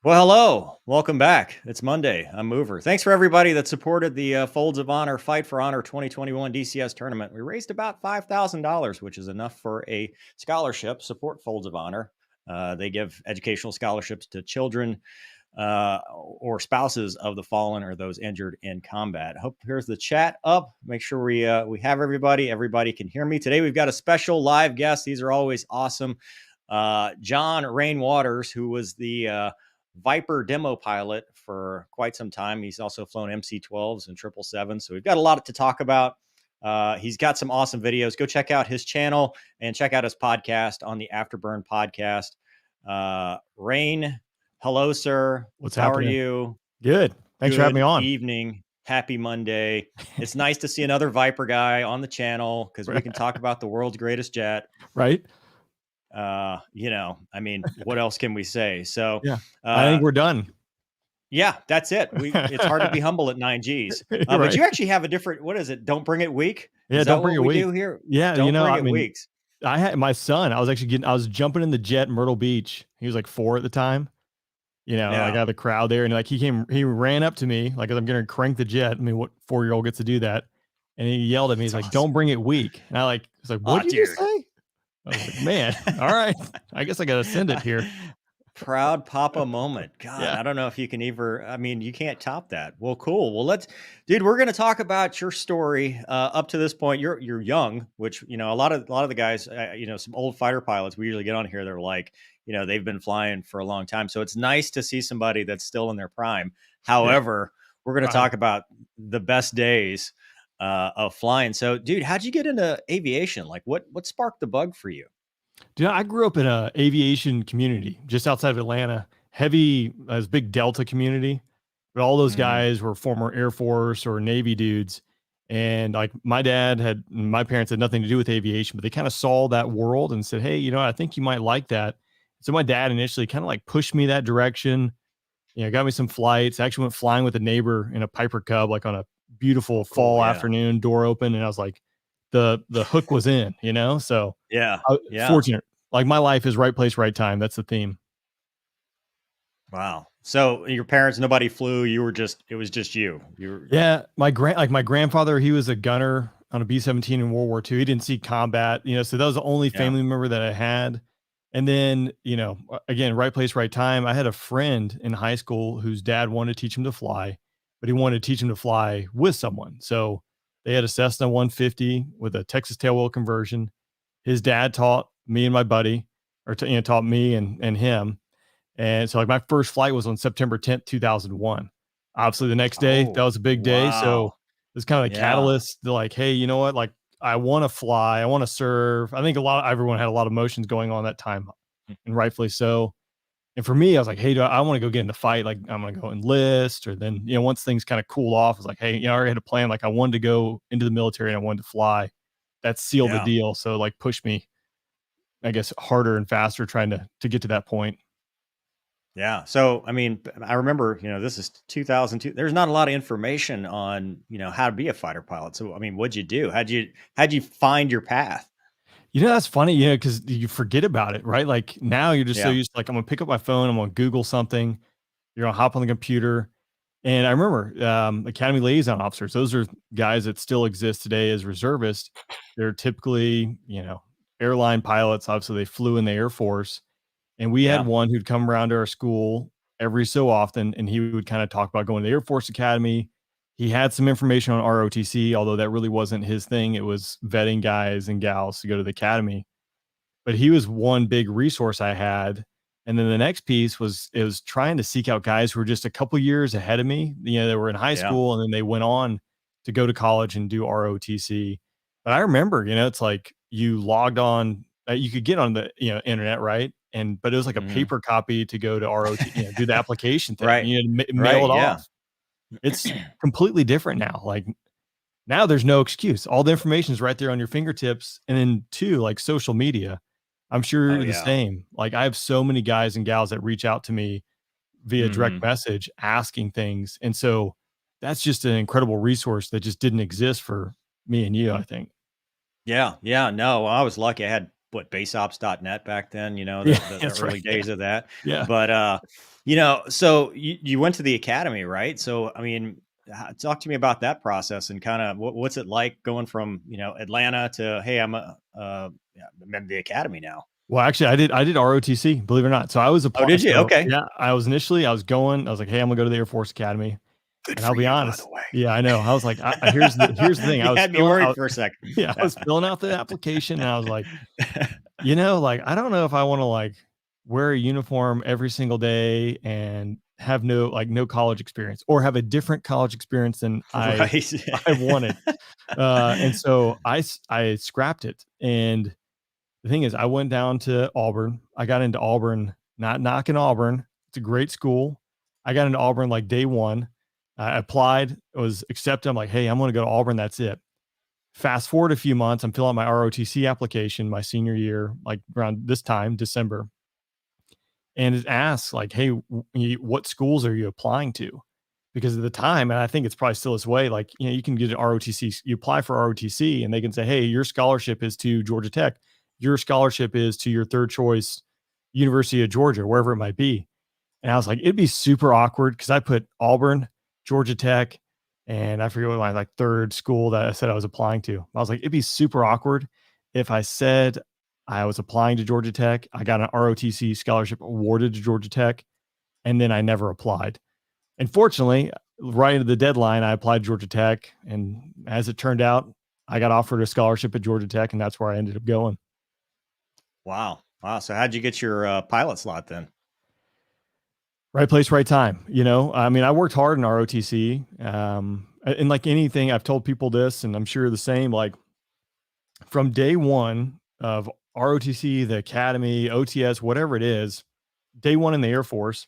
Well, hello. Welcome back. It's Monday. I'm Mover. Thanks for everybody that supported the Folds of Honor Fight for Honor 2021 DCS tournament. We raised about $5,000, which is enough for a scholarship. Support Folds of Honor. They give educational scholarships to children or spouses of the fallen or those injured in combat. Hope here's the chat up. Make sure we have everybody. Everybody can hear me. Today we've got a special live guest. These are always awesome. John Rain Waters, who was the Viper demo pilot for quite some time. He's also flown MC-12s and 777. So we've got a lot to talk about. He's got some awesome videos. Go check out his channel and check out his podcast on the Afterburn podcast. Rain, hello, sir. What's How happening? are you? Good. Thanks for having me on. Evening. Happy Monday. It's nice to see another Viper guy on the channel because we can talk about the world's greatest jet. Right. I mean, what else can we say? So yeah, I think we're done. Yeah, that's it. It's hard to be humble at 9Gs. Right. But you actually have a different, what is it? Don't bring it weak. Yeah. Is Don't that bring what it we weak. do here? Yeah. Don't bring it weeks. I had my son, I was jumping in the jet in Myrtle Beach. He was like 4 at the time, like out of the crowd there. And like, he ran up to me, like, I'm going to crank the jet. I mean, what 4-year-old gets to do that? And he yelled at me. He's like, don't bring it weak. And I was like, what did you just say? I was like, man, all right. I guess I got to send it here. Proud papa moment. God, yeah. I don't know if you can you can't top that. Well, cool. Well, dude, we're going to talk about your story. Up to this point, you're young, which, a lot of the guys, some old fighter pilots we usually get on here. They're like, they've been flying for a long time. So it's nice to see somebody that's still in their prime. However, we're going to talk about the best days of flying. So, dude, how'd you get into aviation? Like, what sparked the bug for you? Dude, I grew up in a aviation community just outside of Atlanta. As big Delta community, but all those guys were former Air Force or Navy dudes. And like my parents had nothing to do with aviation, but they kind of saw that world and said, hey, I think you might like that. So my dad initially kind of like pushed me that direction. Got me some flights. I actually went flying with a neighbor in a Piper Cub, like on a beautiful fall afternoon, door open. And I was like, the hook was in, so yeah. Fortunate. Like my life is right place, right time. That's the theme. Wow. So your parents, nobody flew. It was just you. Yeah. My grandfather, he was a gunner on a B-17 in World War II. He didn't see combat, so that was the only family member that I had. And then, again, right place, right time. I had a friend in high school whose dad wanted to teach him to fly, but he wanted to teach him to fly with someone. So they had a Cessna 150 with a Texas tailwheel conversion. His dad taught me and my buddy, or taught me and him. And so like my first flight was on September 10th, 2001. Obviously the next day, that was a big day. So it was kind of the catalyst. They're like, hey, you know what? Like I want to fly. I want to serve. I think everyone had a lot of emotions going on that time, and rightfully so. And for me, I was like, hey, I want to go get in the fight. Like I'm going to go enlist, or then, once things kind of cool off, I was like, hey, I already had a plan. Like I wanted to go into the military and I wanted to fly. That sealed the deal. So like push me, I guess, harder and faster trying to get to that point. Yeah. So, I mean, I remember, this is 2002. There's not a lot of information on, how to be a fighter pilot. So, I mean, what'd you do? How'd you find your path? That's funny, because you forget about it, right? Like now you're just so used to, like, I'm going to pick up my phone. I'm going to Google something. You're going to hop on the computer. And I remember Academy liaison officers, those are guys that still exist today as reservists. They're typically, airline pilots. Obviously, they flew in the Air Force. And we had one who'd come around to our school every so often, and he would kind of talk about going to the Air Force Academy. He had some information on ROTC, although that really wasn't his thing. It was vetting guys and gals to go to the academy. But he was one big resource I had. And then the next piece was trying to seek out guys who were just a couple years ahead of me. They were in high school and then they went on to go to college and do ROTC. But I remember, it's like you logged on, you could get on the internet, right? But it was like a paper copy to go to ROTC, do the application thing. Right. You had to mail it off. It's completely different now. Like now there's no excuse. All the information is right there on your fingertips. And then two, like social media. I'm sure the same. Like I have so many guys and gals that reach out to me via direct message asking things. And so that's just an incredible resource that just didn't exist for me and you, I think. Yeah. Yeah. No, I was lucky. I had baseops.net back then, Yeah, the that's early right. days of that. Yeah. But, so you went to the academy, right? So, I mean, talk to me about that process and kind of what's it like going from, Atlanta to, hey, I'm in the academy now. Well, actually, I did ROTC, believe it or not. So I was Oh, applying. did you? So Okay. yeah, I was like, hey, I'm gonna go to the Air Force Academy. Good And I'll for be you, by the honest. way. Yeah, I know. I was like, here's the thing. You had me worried for a second. Yeah, I was filling out the application and I was like, like, I don't know if I want to like wear a uniform every single day and have no college experience or have a different college experience than Right. I wanted. And so I scrapped it. And the thing is, I went down to Auburn. I got into Auburn, not knocking Auburn. It's a great school. I got into Auburn like day one. I applied, was accepted. I'm like, hey, I'm going to go to Auburn. That's it. Fast forward a few months, I'm filling out my ROTC application my senior year, like around this time, December. And it asks, like, hey, what schools are you applying to? Because at the time, and I think it's probably still this way, like, you can get an ROTC, you apply for ROTC, and they can say, hey, your scholarship is to Georgia Tech. Your scholarship is to your third choice University of Georgia, wherever it might be. And I was like, it'd be super awkward because I put Auburn, Georgia Tech, and I forget what my like third school that I said I was applying to. I was like, it'd be super awkward if I said I was applying to Georgia Tech. I got an ROTC scholarship awarded to Georgia Tech, and then I never applied. And fortunately, right at the deadline, I applied to Georgia Tech. And as it turned out, I got offered a scholarship at Georgia Tech, and that's where I ended up going. Wow. So how'd you get your pilot slot then? Right place, right time. I mean, I worked hard in ROTC. And like anything, I've told people this, and I'm sure the same, like from day one of ROTC, the academy, OTS, whatever it is, day one in the Air Force,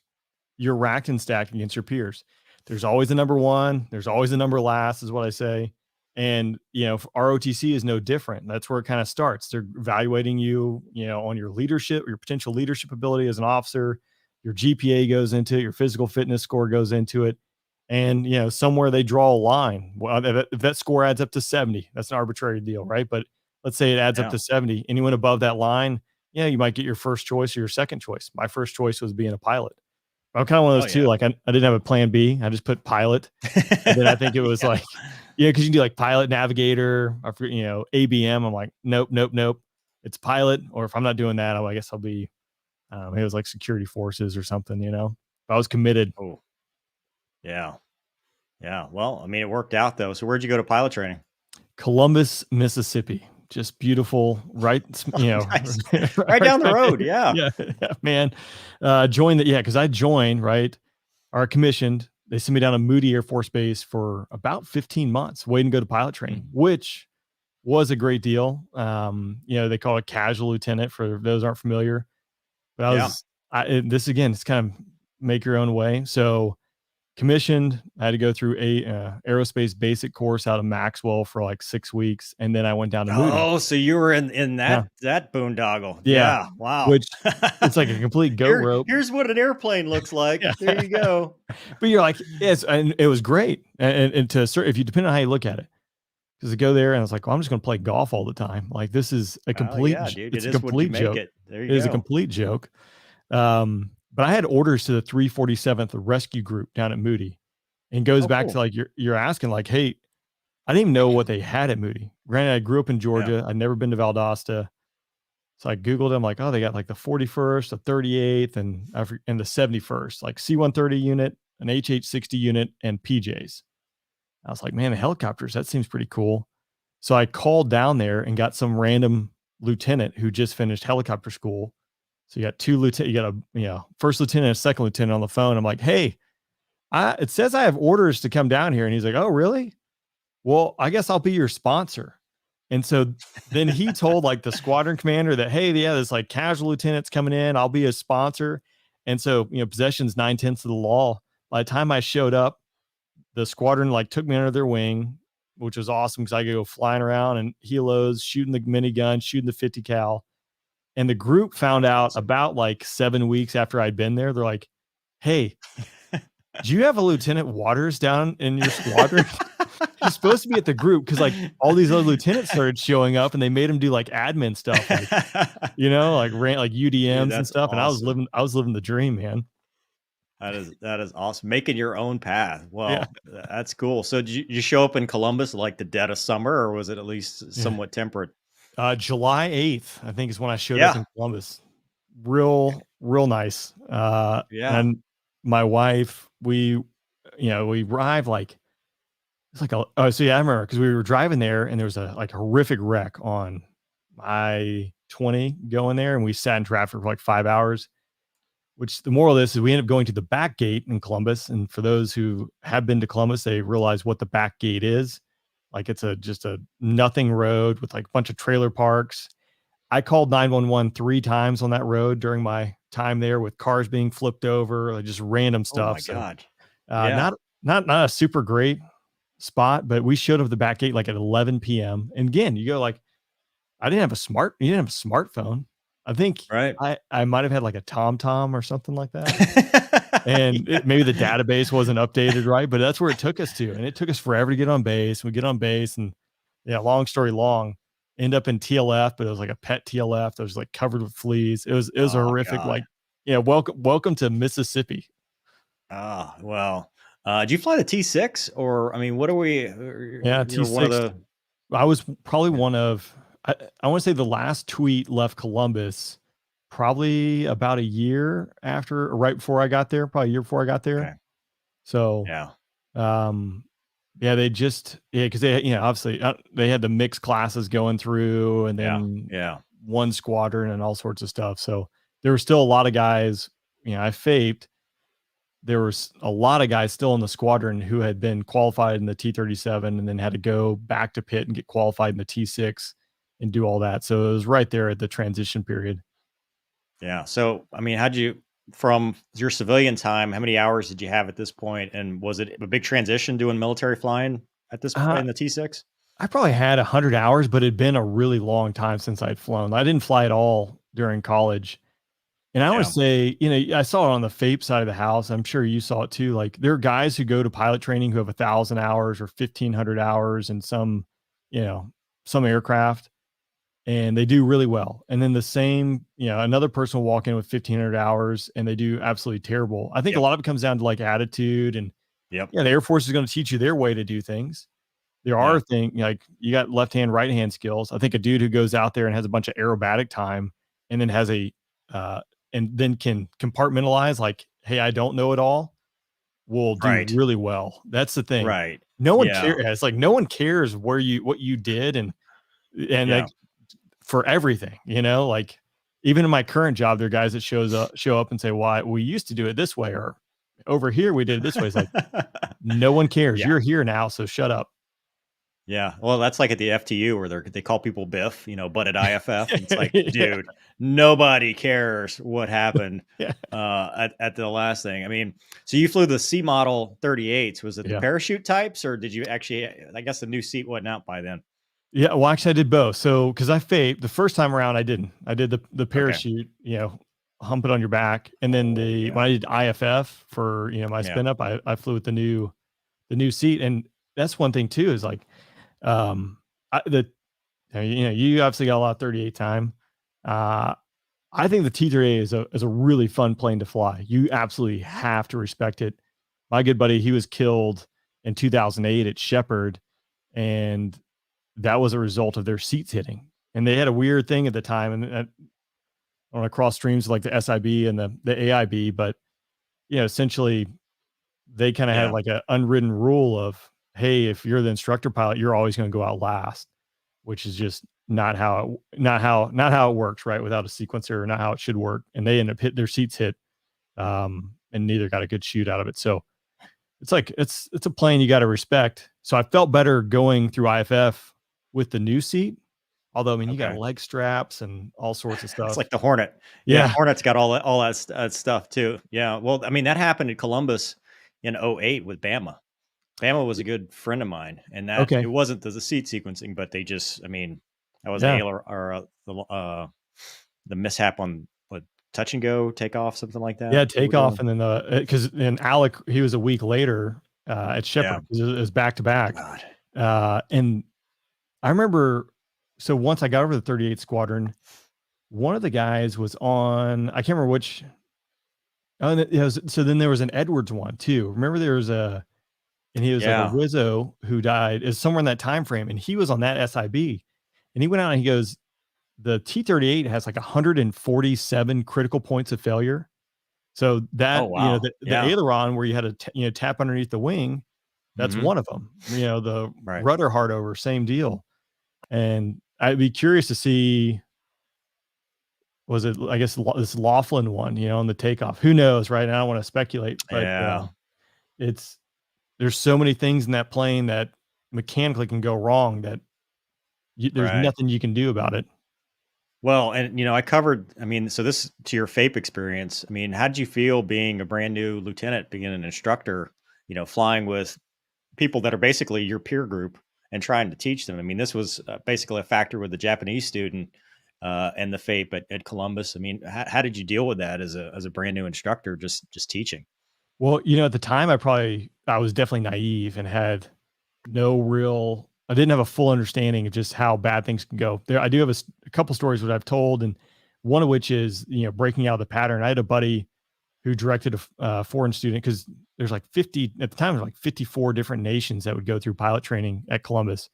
you're racked and stacked against your peers. There's always a number one. There's always a number last, is what I say. And, ROTC is no different. That's where it kind of starts. They're evaluating you, on your leadership, your potential leadership ability as an officer. Your GPA goes into it. Your physical fitness score goes into it. And, somewhere they draw a line. Well, if that score adds up to 70, that's an arbitrary deal, right? But let's say it adds up to 70. Anyone above that line, you might get your first choice or your second choice. My first choice was being a pilot. I'm kind of one of those too. Like I didn't have a plan B. I just put pilot. And then I think it was like, because you can do like pilot, navigator, or ABM. I'm like, nope. It's pilot. Or if I'm not doing that, I guess I'll be, it was like security forces or something, If I was committed. Oh, yeah. Well, I mean, it worked out though. So where'd you go to pilot training? Columbus, Mississippi. Just beautiful, right? Nice. Right down the road. Yeah, man. Because I joined, right, or commissioned. They sent me down to Moody Air Force Base for about 15 months waiting to go to pilot training, which was a great deal. They call it casual lieutenant for those aren't familiar. But this again, it's kind of make your own way. So commissioned, I had to go through a aerospace basic course out of Maxwell for like 6 weeks, and then I went down to Moody. Oh, so you were in that boondoggle. Yeah. Wow. Which it's like a complete goat rope. Here's what an airplane looks like. There you go. But you're like, yes, and it was great. And to if you depend on how you look at it, because I go there and I was like, well, I'm just going to play golf all the time. Like this is a complete, dude, it's a complete joke. There you go. It is a complete joke. But I had orders to the 347th Rescue Group down at Moody, and goes back to like you're asking like, hey, I didn't even know what they had at Moody. Granted, I grew up in Georgia. I'd never been to Valdosta, so I googled them. Like, oh, they got like the 41st, the 38th, and the 71st, like C-130 unit, an HH-60 unit, and PJs. I was like, man, the helicopters, that seems pretty cool. So I called down there and got some random lieutenant who just finished helicopter school. So you got two lieutenant, you got a first lieutenant and a second lieutenant on the phone. I'm like, hey, it says I have orders to come down here. And he's like, oh, really? Well, I guess I'll be your sponsor. And so then he told like the squadron commander that, hey, there's like casual lieutenants coming in. I'll be a sponsor. And so, possession's 9/10 of the law. By the time I showed up, the squadron like took me under their wing, which was awesome because I could go flying around and helos, shooting the minigun, shooting the 50 cal. And the group found out about like 7 weeks after I'd been there. They're like, hey, do you have a Lieutenant Waters down in your squadron? he's supposed to be at the group because like all these other lieutenants started showing up and they made him do like admin stuff, like, like like Dude, UDMs and that's stuff. And awesome. I was living the dream, man. That is awesome. Making your own path. Yeah. Well, that's cool. So did you show up in Columbus like the dead of summer, or was it at least Yeah. somewhat temperate? July 8th, I think, is when I showed up Yeah. in Columbus. Real nice. Yeah. And my wife, we arrived like, it's like oh, so yeah, I remember because we were driving there and there was a like horrific wreck on I-20 going there, and we sat in traffic for like 5 hours. Which the moral of this is we ended up going to the back gate in Columbus. And for those who have been to Columbus, they realize what the back gate is. Like it's just a nothing road with like a bunch of trailer parks. I called 911 3 times on that road during my time there, with cars being flipped over, like just random Oh stuff. my So God. Yeah. not a super great spot, but we showed up the back gate like at 11 p.m. And again, you go like, you didn't have a smartphone. I think Right. I might have had like a TomTom or something like that. And Yeah. maybe the database wasn't updated right, but that's where it took us to. And it took us forever to get on base. We get on base and yeah, long story long, end up in TLF, but it was like a pet TLF that was like covered with fleas. It was a Oh horrific, God. like, yeah, welcome to Mississippi. Ah, well. Do you fly the T6, or I mean, what are we? Yeah, You're one of T6. the. I was probably Yeah. one of, I want to say the last tweet left Columbus probably about a year after, or right before I got there, probably a year before I got there. Okay. So, Yeah. um, yeah, because they, obviously they had the mixed classes going through, and Yeah. then Yeah. one squadron and all sorts of stuff. So there were still a lot of guys, I faped. There was a lot of guys still in the squadron who had been qualified in the T-37 and then had to go back to pit and get qualified in the T6 and do all that. So it was right there at the transition period. Yeah. So, I mean, from your civilian time, how many hours did you have at this point? And was it a big transition doing military flying at this point Uh, in the T6? I probably had 100 hours, but it'd been a really long time since I'd flown. I didn't fly at all during college. And I want Yeah. to say, I saw it on the FAPE side of the house. I'm sure you saw it too. Like there are guys who go to pilot training who have 1,000 hours or 1,500 hours in some aircraft, and they do really well. And then the same, another person will walk in with 1,500 hours and they do absolutely terrible. I think a Yep. lot of it comes down to like attitude, and Yep. yeah, the Air Force is going to teach you their way to do things. There Yeah. are things like you got left hand, right hand skills. I think a dude who goes out there and has a bunch of aerobatic time and then has uh, and then can compartmentalize like, hey, I don't know it all, will do Right. really well. That's the thing. Right. No one Yeah. cares. It's like no one cares what you did, and Yeah. like for everything, like even in my current job, there are guys that show up and say, "Why we used to do it this way," or "Over here we did it this way." It's like no one cares. Yeah. You're here now, so shut up. Yeah. Well, that's like at the FTU where they call people Biff, but at IFF, it's like, Yeah. dude, nobody cares what happened Yeah. at the last thing. I mean, so you flew the C model 38s. Was it the Yeah. parachute types, or did you actually, I guess the new seat wasn't out by then. Yeah, well, actually, I did both. So, because I faped the first time around, I didn't. I did the Okay. parachute, hump it on your back, and then Yeah. when I did IFF for my Yeah. spin up, I flew with the new seat, and that's one thing too is like, you obviously got a lot of 38 time. I think the T-38 is a really fun plane to fly. You absolutely have to respect it. My good buddy, he was killed in 2008 at Shepherd, and that was a result of their seats hitting. And they had a weird thing at the time, and I want to cross streams like the SIB and the AIB, but essentially they kind of had Yeah. like an unwritten rule of, hey, if you're the instructor pilot, you're always going to go out last, which is just not how it works, right? Without a sequencer, not how it should work. And they end up their seats hit, and neither got a good shoot out of it. So it's like it's a plane you got to respect. So I felt better going through IFF with the new seat. Although, I mean, you got Okay. leg straps and all sorts of stuff. It's like the Hornet. Yeah. Yeah. Hornet's got all that stuff too. Yeah. Well, I mean, that happened at Columbus in '08 with Bama. Bama was a good friend of mine, and that Okay. it wasn't the seat sequencing, but they just, I mean, that was Yeah. the mishap on what, touch and go takeoff, something like that. Yeah. they were Takeoff. doing. And then, because then Alec, he was a week later at Shepherd. Yeah. It was back to back. God. And I remember, so once I got over the 38th Squadron, one of the guys was on, I can't remember which. Oh, so then there was an Edwards one too. Remember there was and he was like a Yeah. Wizzo who died. Is somewhere in that time frame, and he was on that SIB, and he went out and he goes, the T-38 has like 147 critical points of failure. So Oh, that, wow. the Yeah. aileron where you had to tap underneath the wing, that's Hmm. one of them. The Right. rudder hard over, same deal. And I'd be curious to see, was it, I guess, this Laughlin one, on the takeoff? Who knows, right? And I don't want to speculate, but Yeah. it's there's so many things in that plane that mechanically can go wrong that there's Right. nothing you can do about it. Well, and I covered, I mean, so this to your FAPE experience. I mean, how did you feel being a brand new lieutenant, being an instructor, flying with people that are basically your peer group and trying to teach them? I mean, this was basically a factor with the Japanese student and the FAPE at Columbus. I mean, how did you deal with that as a brand new instructor, just teaching? Well, at the time, I was definitely naive and had I didn't have a full understanding of just how bad things can go. There, I do have a couple stories that I've told, and one of which is, breaking out of the pattern. I had a buddy who directed a foreign student, because there's like 50 at the time. There's like 54 different nations that would go through pilot training at Columbus,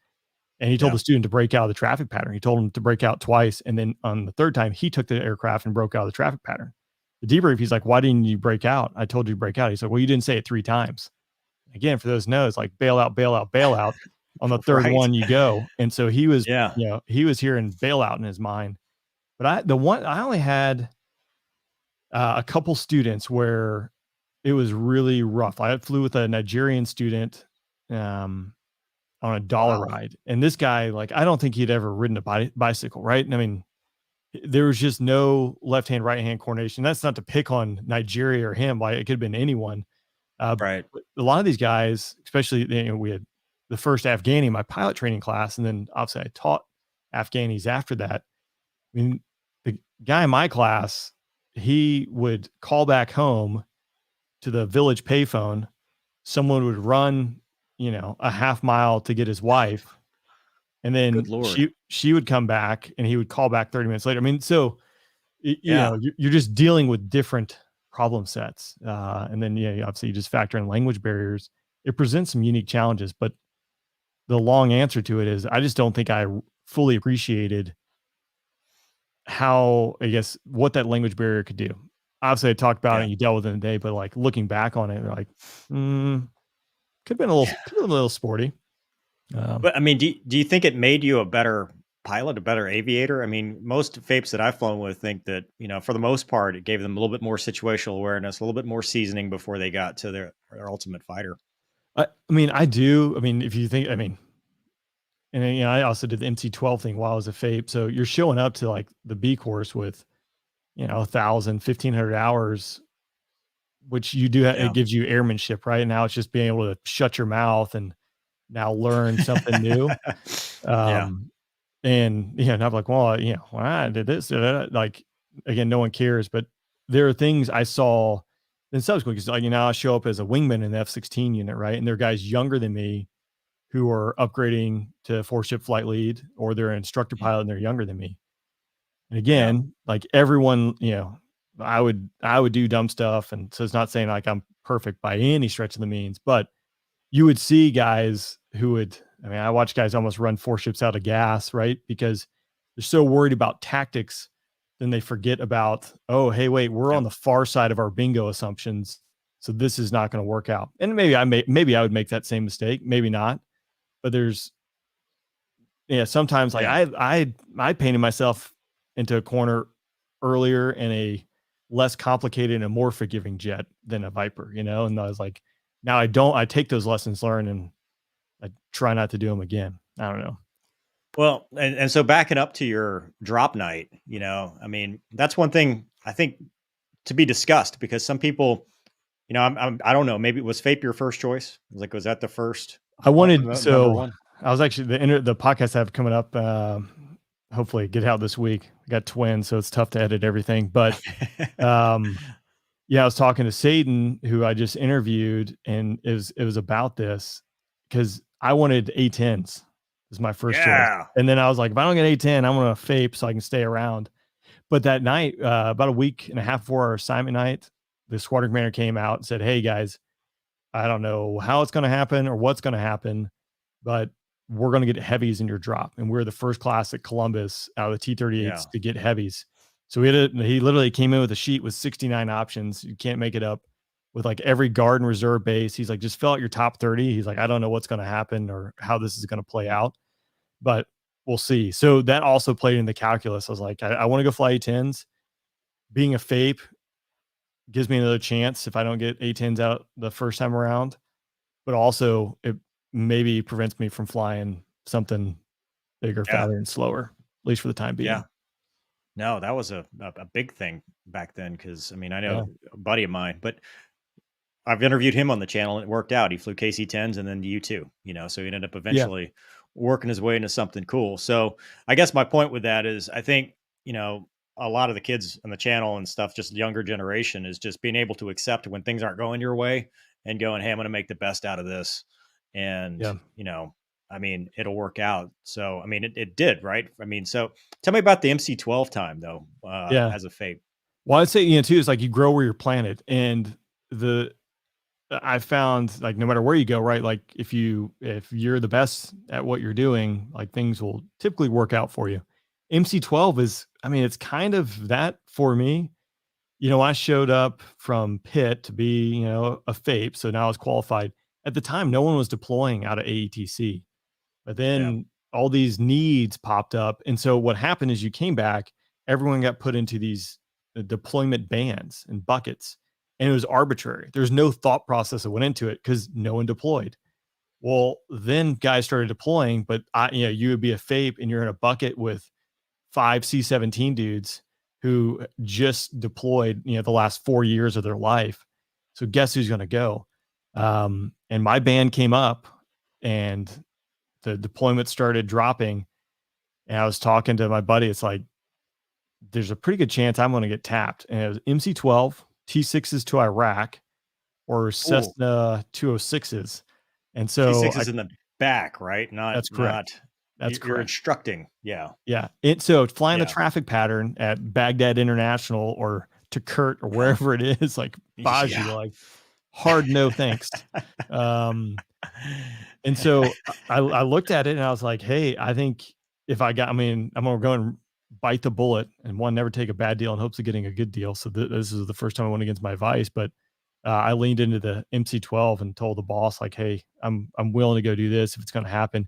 and he told Yeah. the student to break out of the traffic pattern. He told him to break out twice, and then on the third time, he took the aircraft and broke out of the traffic pattern. The debrief, he's like, "Why didn't you break out? I told you to break out." He said, "Well, you didn't say it 3 times." Again, for those no's, like bail out, bail out, bail out. On the third Right. one, you go. And so he was, Yeah. he was hearing bail out in his mind. But I only had a couple students where it was really rough. I flew with a Nigerian student on a dollar Wow. ride, and this guy, like, I don't think he'd ever ridden a bicycle, right? And I mean, there was just no left hand, right hand coordination. That's not to pick on Nigeria or him. Like, it could have been anyone. Uh, Right. but a lot of these guys, especially, we had the first Afghani in my pilot training class, and then obviously I taught Afghanis after that. I mean, the guy in my class, he would call back home to the village payphone. Someone would run, a half mile to get his wife, and Good then Lord. she would come back, and he would call back 30 minutes later. I mean, so Yeah. you're just dealing with different problem sets, and then obviously you just factor in language barriers. It presents some unique challenges, but the long answer to it is I just don't think I fully appreciated how, I guess, what that language barrier could do. Obviously, I talked about it Yeah. and you dealt with it in the day, but like looking back on it, like, could have been a little sporty. But I mean, do you think it made you a better pilot, a better aviator? I mean, most FAPEs that I've flown with think that, for the most part, it gave them a little bit more situational awareness, a little bit more seasoning before they got to their ultimate fighter. I mean, I do. I mean, if you think, I mean, and then, I also did the MC-12 thing while I was a FAPE. So you're showing up to like the B course with, 1,000, 1,500 hours, which you do. It Yeah. gives you airmanship, right? Now it's just being able to shut your mouth and now learn something new. Yeah. Um, and and I'm like, well, when I did this, like, again, no one cares. But there are things I saw in subsequent, because like, I show up as a wingman in the F-16 unit, right? And there are guys younger than me who are upgrading to 4-ship flight lead, or they're an instructor pilot and they're younger than me. And Yeah. again, like everyone, I would do dumb stuff. And so it's not saying like I'm perfect by any stretch of the means, but you would see guys who would, I mean, I watch guys almost run 4 ships out of gas, right? Because they're so worried about tactics, then they forget about, oh, hey, wait, we're Yep. on the far side of our bingo assumptions. So this is not going to work out. And maybe I would make that same mistake, maybe not. But there's, sometimes like Yeah. I painted myself into a corner earlier in a less complicated and more forgiving jet than a Viper, and I was like, now I take those lessons learned and I try not to do them again. I don't know. Well, and so backing up to your drop night, I mean, that's one thing I think to be discussed, because some people, I don't know, maybe it was FAPE your first choice? Was that the first I wanted, number one? I was actually the podcast I have coming up. Hopefully get out this week. I got twins, so it's tough to edit everything. But yeah, I was talking to Satan, who I just interviewed, and it was about this, because I wanted A10s is my first choice. Yeah. And then I was like, if I don't get A10, I'm going to FAPE so I can stay around. But that night, about a week and a half before our assignment night, the squadron commander came out and said, hey guys, I don't know how it's going to happen or what's going to happen, but we're going to get heavies in your drop. And we're the first class at Columbus out of the T-38s to get heavies. So he literally came in with a sheet with 69 options. You can't make it up, with like every guard and reserve base. He's like, just fill out your top 30. He's like, I don't know what's going to happen or how this is going to play out, but we'll see. So that also played in the calculus. I was like, I want to go fly A10s. Being a FAPE gives me another chance if I don't get A10s out the first time around, but also it maybe prevents me from flying something bigger, faster, and slower, at least for the time being. Yeah. No, that was a big thing back then. Cause I mean, I know a buddy of mine, but I've interviewed him on the channel and it worked out. He flew KC-10s and then U2, you know, so he ended up eventually working his way into something cool. So I guess my point with that is I think, you know, a lot of the kids on the channel and stuff, just younger generation, is just being able to accept when things aren't going your way and going, hey, I'm going to make the best out of this. And, you know, I mean, it'll work out. So, I mean, it did, right? I mean, so tell me about the MC-12 time though, as a FAPE. Well, I'd say, you know, too, is like you grow where you're planted. And I found, like, no matter where you go, right? Like if you're the best at what you're doing, like things will typically work out for you. MC-12 is, I mean, it's kind of that for me. You know, I showed up from Pitt to be, you know, a FAPE. So now I was qualified. At the time, no one was deploying out of AETC, but then all these needs popped up. And so what happened is you came back, everyone got put into these deployment bands and buckets, and it was arbitrary. There's no thought process that went into it because no one deployed. Well, then guys started deploying, but you know, you would be a FAPE and you're in a bucket with 5 C-17 dudes who just deployed, you know, the last 4 years of their life. So guess who's going to go? And my band came up and the deployment started dropping. And I was talking to my buddy. It's like, there's a pretty good chance I'm going to get tapped. And it was MC-12, T6s to Iraq, or Cessna 206s. And so T6 is in the back, right? That's correct. That's you're instructing. Yeah. So flying the traffic pattern at Baghdad International or to Kurt or wherever it is, like Baji, like hard no thanks. And so I looked at it and I was like, hey, I think if I'm going to go and bite the bullet and never take a bad deal in hopes of getting a good deal. So this is the first time I went against my advice, but I leaned into the MC-12 and told the boss, like, hey, I'm willing to go do this if it's going to happen.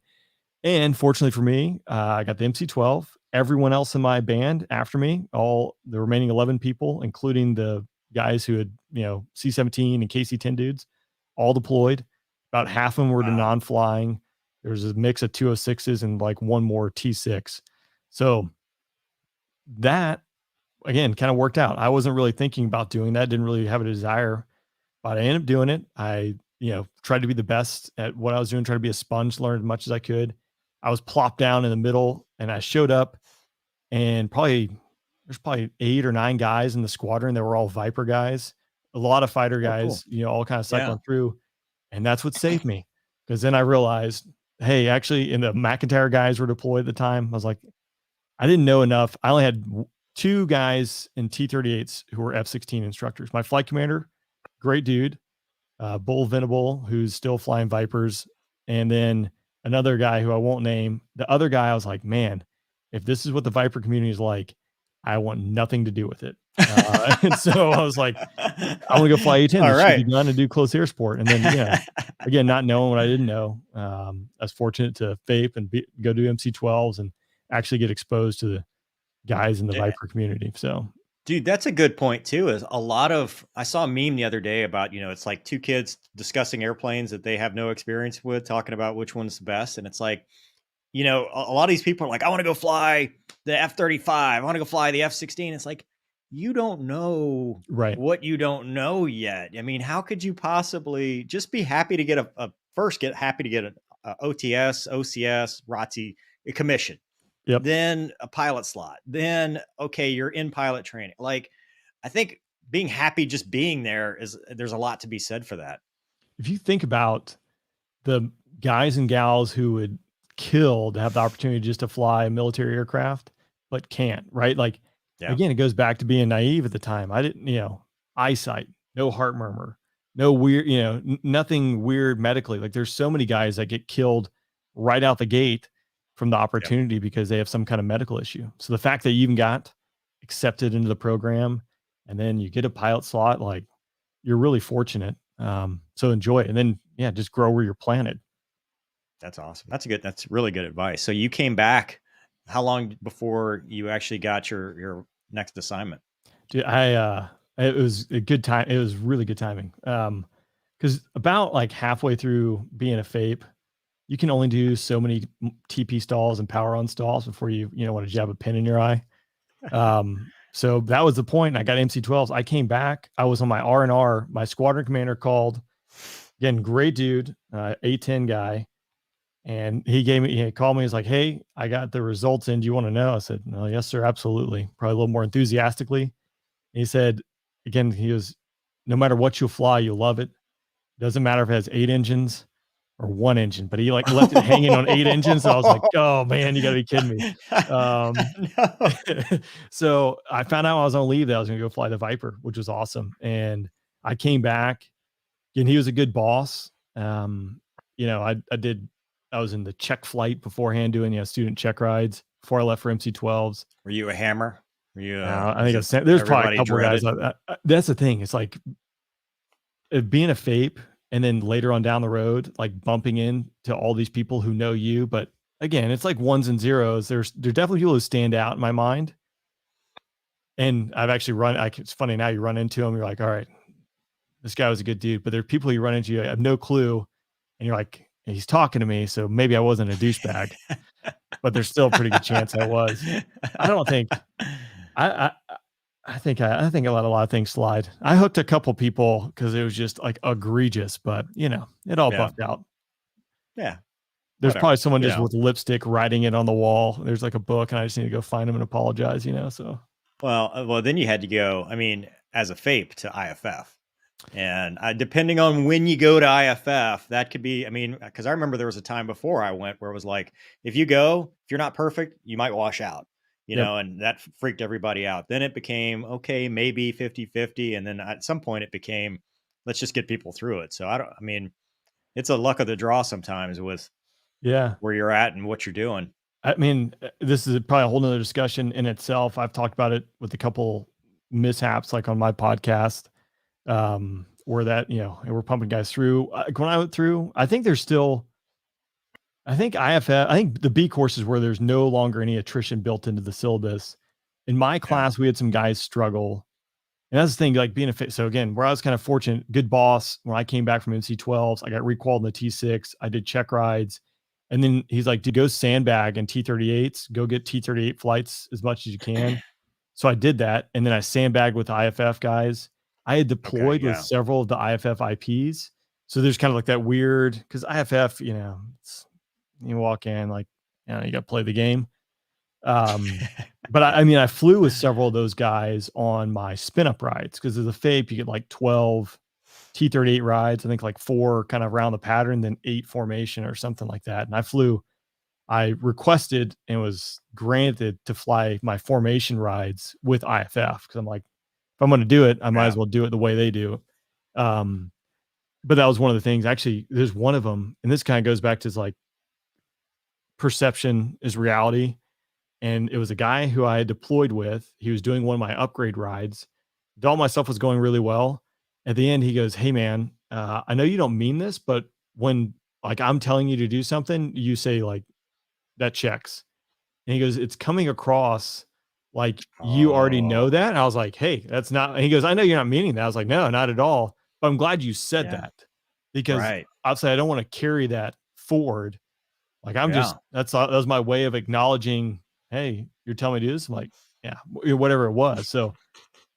And fortunately for me, I got the MC-12. Everyone else in my band after me, all the remaining 11 people, including the guys who had, you know, C-17 and KC-10 dudes, all deployed. About half of them were to non-flying. There was a mix of 206s and like one more T6. So that, again, kind of worked out. I wasn't really thinking about doing that. Didn't really have a desire, but I ended up doing it. I, you know, tried to be the best at what I was doing, tried to be a sponge, learn as much as I could. I was plopped down in the middle and I showed up, and there's probably 8 or 9 guys in the squadron that were all Viper guys, a lot of fighter guys, you know, all kind of cycling through. And that's what saved me. Because then I realized, hey, actually, and the McIntyre guys were deployed at the time. I was like, I didn't know enough. I only had 2 guys in T-38s who were F-16 instructors. My flight commander, great dude, Bull Venable, who's still flying Vipers. And then another guy who I won't name. The other guy, I was like, man, if this is what the Viper community is like, I want nothing to do with it. And so I was like, I want to go fly A-10. This should be done and do close air sport. And then, yeah, again, not knowing what I didn't know, I was fortunate to FAPE and go do MC-12s and actually get exposed to the guys in the Viper community. So, dude, that's a good point too. Is a lot of, I saw a meme the other day about, you know, it's like 2 kids discussing airplanes that they have no experience with, talking about which one's the best. And it's like, you know, a lot of these people are like, I want to go fly the F-35. I want to go fly the F-16. It's like, you don't know what you don't know yet. I mean, how could you possibly just be happy to get a OTS, OCS, ROTC, a commission, then a pilot slot, then, okay, you're in pilot training. Like, I think being happy just being there there's a lot to be said for that. If you think about the guys and gals who would kill to have the opportunity just to fly a military aircraft, but can't, right? Like, again, it goes back to being naive at the time. I didn't, eyesight, no heart murmur, no weird, nothing weird medically. Like, there's so many guys that get killed right out the gate from the opportunity because they have some kind of medical issue. So the fact that you even got accepted into the program and then you get a pilot slot, like, you're really fortunate. So enjoy it. And then, just grow where you're planted. That's awesome. That's really good advice. So you came back, how long before you actually got your next assignment? Dude, it was a good time. It was really good timing. Cause about like halfway through being a FAPE, you can only do so many TP stalls and power on stalls before you want to jab a pin in your eye. So that was the point. I got MC-12s. I came back. I was on my R&R. My squadron commander called. Again, great dude, A10 guy. And he called me. He's like, "Hey, I got the results in. Do you want to know?" I said, "No, yes, sir. Absolutely." Probably a little more enthusiastically. And he said, again, he goes, "No matter what you fly, you'll love it. Doesn't matter if it has 8 engines or 1 engine," but he like left it hanging on 8 engines. And I was like, "Oh man, you gotta be kidding me." So I found out I was on leave that I was going to go fly the Viper, which was awesome. And I came back and he was a good boss. I was in the check flight beforehand doing, student check rides before I left for MC-12s. Were you a hammer? Were you, I think there's probably a couple of guys. That's the thing. It's like being a FAPE and then later on down the road, like bumping into all these people who know you. But again, it's like ones and zeros. There's definitely people who stand out in my mind. And I've actually it's funny now, you run into them, you're like, all right, this guy was a good dude. But there are people you run into, you have no clue. And you're like, he's talking to me, so maybe I wasn't a douchebag, but there's still a pretty good chance I was. I don't think I think I think I let a lot of things slide. I hooked a couple people because it was just like egregious, but it all buffed out. Yeah. There's probably someone just with lipstick writing it on the wall. There's like a book, and I just need to go find them and apologize, so. Well, then you had to go, as a FAPE to IFF. And depending on when you go to IFF, that could be, because I remember there was a time before I went where it was like, if you're not perfect, you might wash out, know, and that freaked everybody out. Then it became, okay, maybe 50-50. And then at some point it became, let's just get people through it. So it's a luck of the draw sometimes with where you're at and what you're doing. This is probably a whole nother discussion in itself. I've talked about it with a couple mishaps, like on my podcast. Where that, we're pumping guys through. When I went through, I think IFF, I think the B courses where there's no longer any attrition built into the syllabus. In my class, we had some guys struggle. And that's the thing, like being so again, where I was kind of fortunate, good boss, when I came back from MC-12s, I got requalified in the T6, I did check rides. And then he's like, to go sandbag in T-38s, go get T-38 flights as much as you can. So I did that. And then I sandbagged with the IFF guys. I had deployed with several of the IFF IPs. So there's kind of like that weird, because IFF, you walk in like, you got to play the game. But I flew with several of those guys on my spin up rides, because as a FAPE, you get like 12 T-38 rides. I think like 4 kind of around the pattern, then 8 formation or something like that. And I requested and was granted to fly my formation rides with IFF, because I'm like, if I'm going to do it, I might as well do it the way they do. But that was one of the things. Actually, there's one of them, and this kind of goes back to like perception is reality. And it was a guy who I had deployed with. He was doing one of my upgrade rides. All my stuff was going really well. At the end, he goes, "Hey man, I know you don't mean this, but when like I'm telling you to do something, you say like that checks." And he goes, "It's coming across like you already know that." And I was like, "Hey, that's not," and he goes, "I know you're not meaning that." I was like, "No, not at all. But I'm glad you said that, because obviously I don't want to carry that forward. Like that was my way of acknowledging, hey, you're telling me to do this." I'm like, yeah, whatever it was. So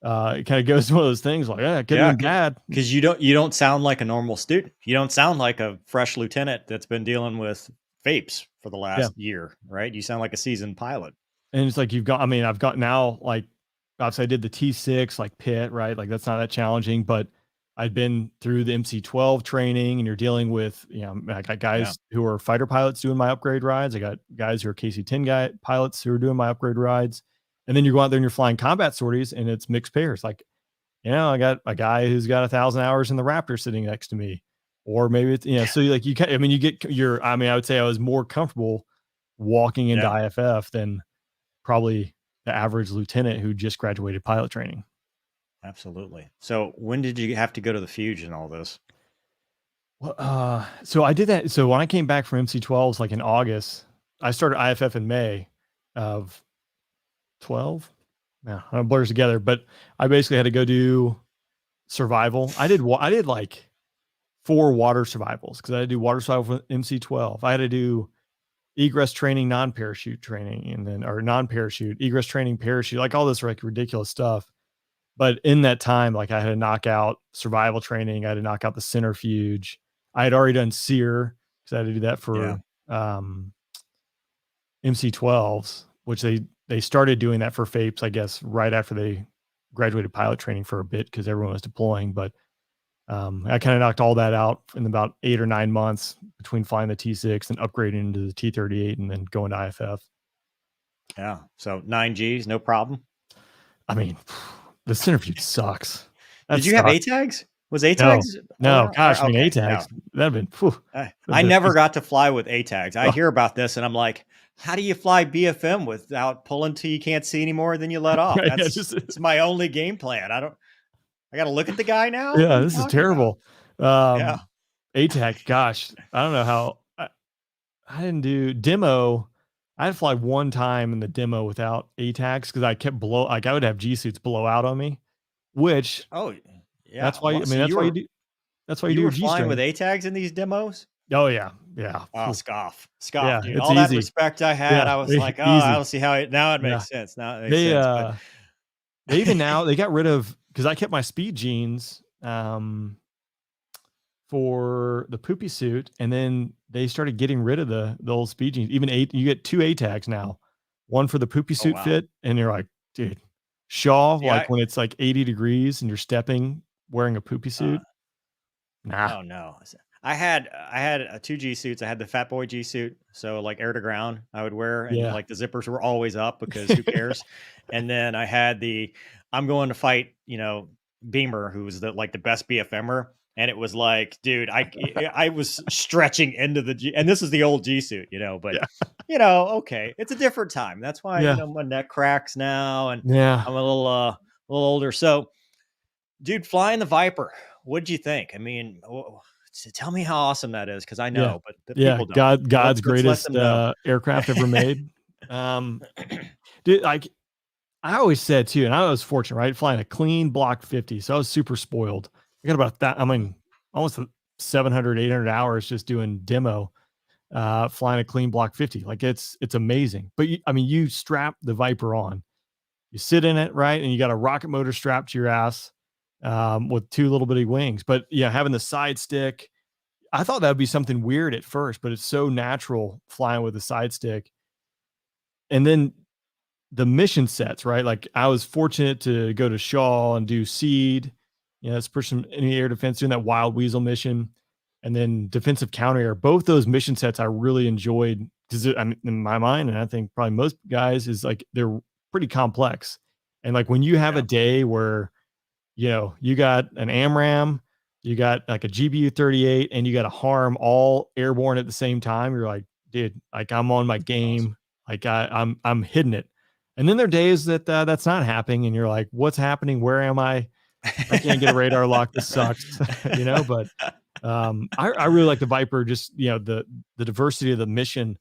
it kind of goes to one of those things like, it could have been bad. Because you don't sound like a normal student. You don't sound like a fresh lieutenant that's been dealing with FAPEs for the last year, right? You sound like a seasoned pilot. And it's like I've got now, like, obviously I did the T6, like pit, right? Like that's not that challenging, but I'd been through the MC-12 training, and you're dealing with, I got guys who are fighter pilots doing my upgrade rides. I got guys who are KC-10 pilots who are doing my upgrade rides. And then you go out there and you're flying combat sorties, and it's mixed pairs. Like, I got a guy who's got 1,000 hours in the Raptor sitting next to me, or maybe it's, so like you get I would say I was more comfortable walking into IFF than probably the average lieutenant who just graduated pilot training. Absolutely. So when did you have to go to the Fuge and all this? Well, so I did that. So when I came back from MC-12s, like in August, I started IFF in May of 12. Yeah, it blurs together, but I basically had to go do survival. I did like 4 water survivals because I had to do water survival for MC-12. I had to do egress training, non-parachute training, and then or non-parachute, egress training, parachute, like all this like ridiculous stuff. But in that time, like I had to knock out survival training. I had to knock out the centrifuge. I had already done SEER because I had to do that for MC-12s, which they started doing that for FAPES, I guess, right after they graduated pilot training for a bit because everyone was deploying. But I kind of knocked all that out in about 8 or 9 months between flying the T6 and upgrading into the T-38 and then going to IFF. Yeah. So 9Gs, no problem. I mean, the centrifuge sucks. Did you have ATAGs? Was ATAGs? No, gosh, I mean, ATAGs, that'd been, I never got to fly with ATAGs. I hear about this and I'm like, how do you fly BFM without pulling till you can't see anymore? Then you let off. It's my only game plan. I got to look at the guy now. Yeah, this is terrible. ATAG, gosh, I don't know how I didn't do demo. I had to fly one time in the demo without ATAGs because I kept I would have G suits blow out on me, which that's why that's why you do your G flying with ATAGs in these demos. Oh yeah. Oh, scoff, yeah, dude. All that respect I had, I was like, I don't see how it makes sense. Now it makes sense. They even now they got rid of, because I kept my speed jeans for the poopy suit, and then they started getting rid of the old speed jeans. Even you get 2 ATAGs now, one for the poopy suit fit, and you're like, dude, Shaw, when it's like 80 degrees and you're stepping wearing a poopy suit. Nah. Oh no. I had 2 G suits. I had the Fat Boy G suit, so like air to ground I would wear, and like the zippers were always up because who cares? And then I had I'm going to fight, Beamer, who was the best BFMer, and it was like, dude, I was stretching into the G, and this is the old G suit, but okay, it's a different time. That's why my neck cracks now, and I'm a little older. So, dude, flying the Viper, what'd you think? I mean, tell me how awesome that is, because I know, but people don't. God's greatest aircraft ever made. Dude, like I always said too, and I was fortunate, right, flying a clean Block 50, so I was super spoiled. I got about that. I mean, almost 700, 800 hours just doing demo, flying a clean Block 50. Like it's amazing. But you strap the Viper on, you sit in it, right, and you got a rocket motor strapped to your ass. With 2 little bitty wings, but having the side stick, I thought that would be something weird at first, but it's so natural flying with the side stick. And then the mission sets, right? Like I was fortunate to go to Shaw and do SEED, it's person in the air defense, doing that Wild Weasel mission, and then defensive counter air. Both those mission sets I really enjoyed because in my mind, and I think probably most guys, is like they're pretty complex. And like when you have a day where you got an AMRAAM, you got like a GBU-38, and you got a HARM all airborne at the same time. You're like, dude, like I'm on my game. Like I'm hitting it. And then there are days that that's not happening, and you're like, what's happening? Where am I? I can't get a radar lock. This sucks. But I really like the Viper. Just the diversity of the mission.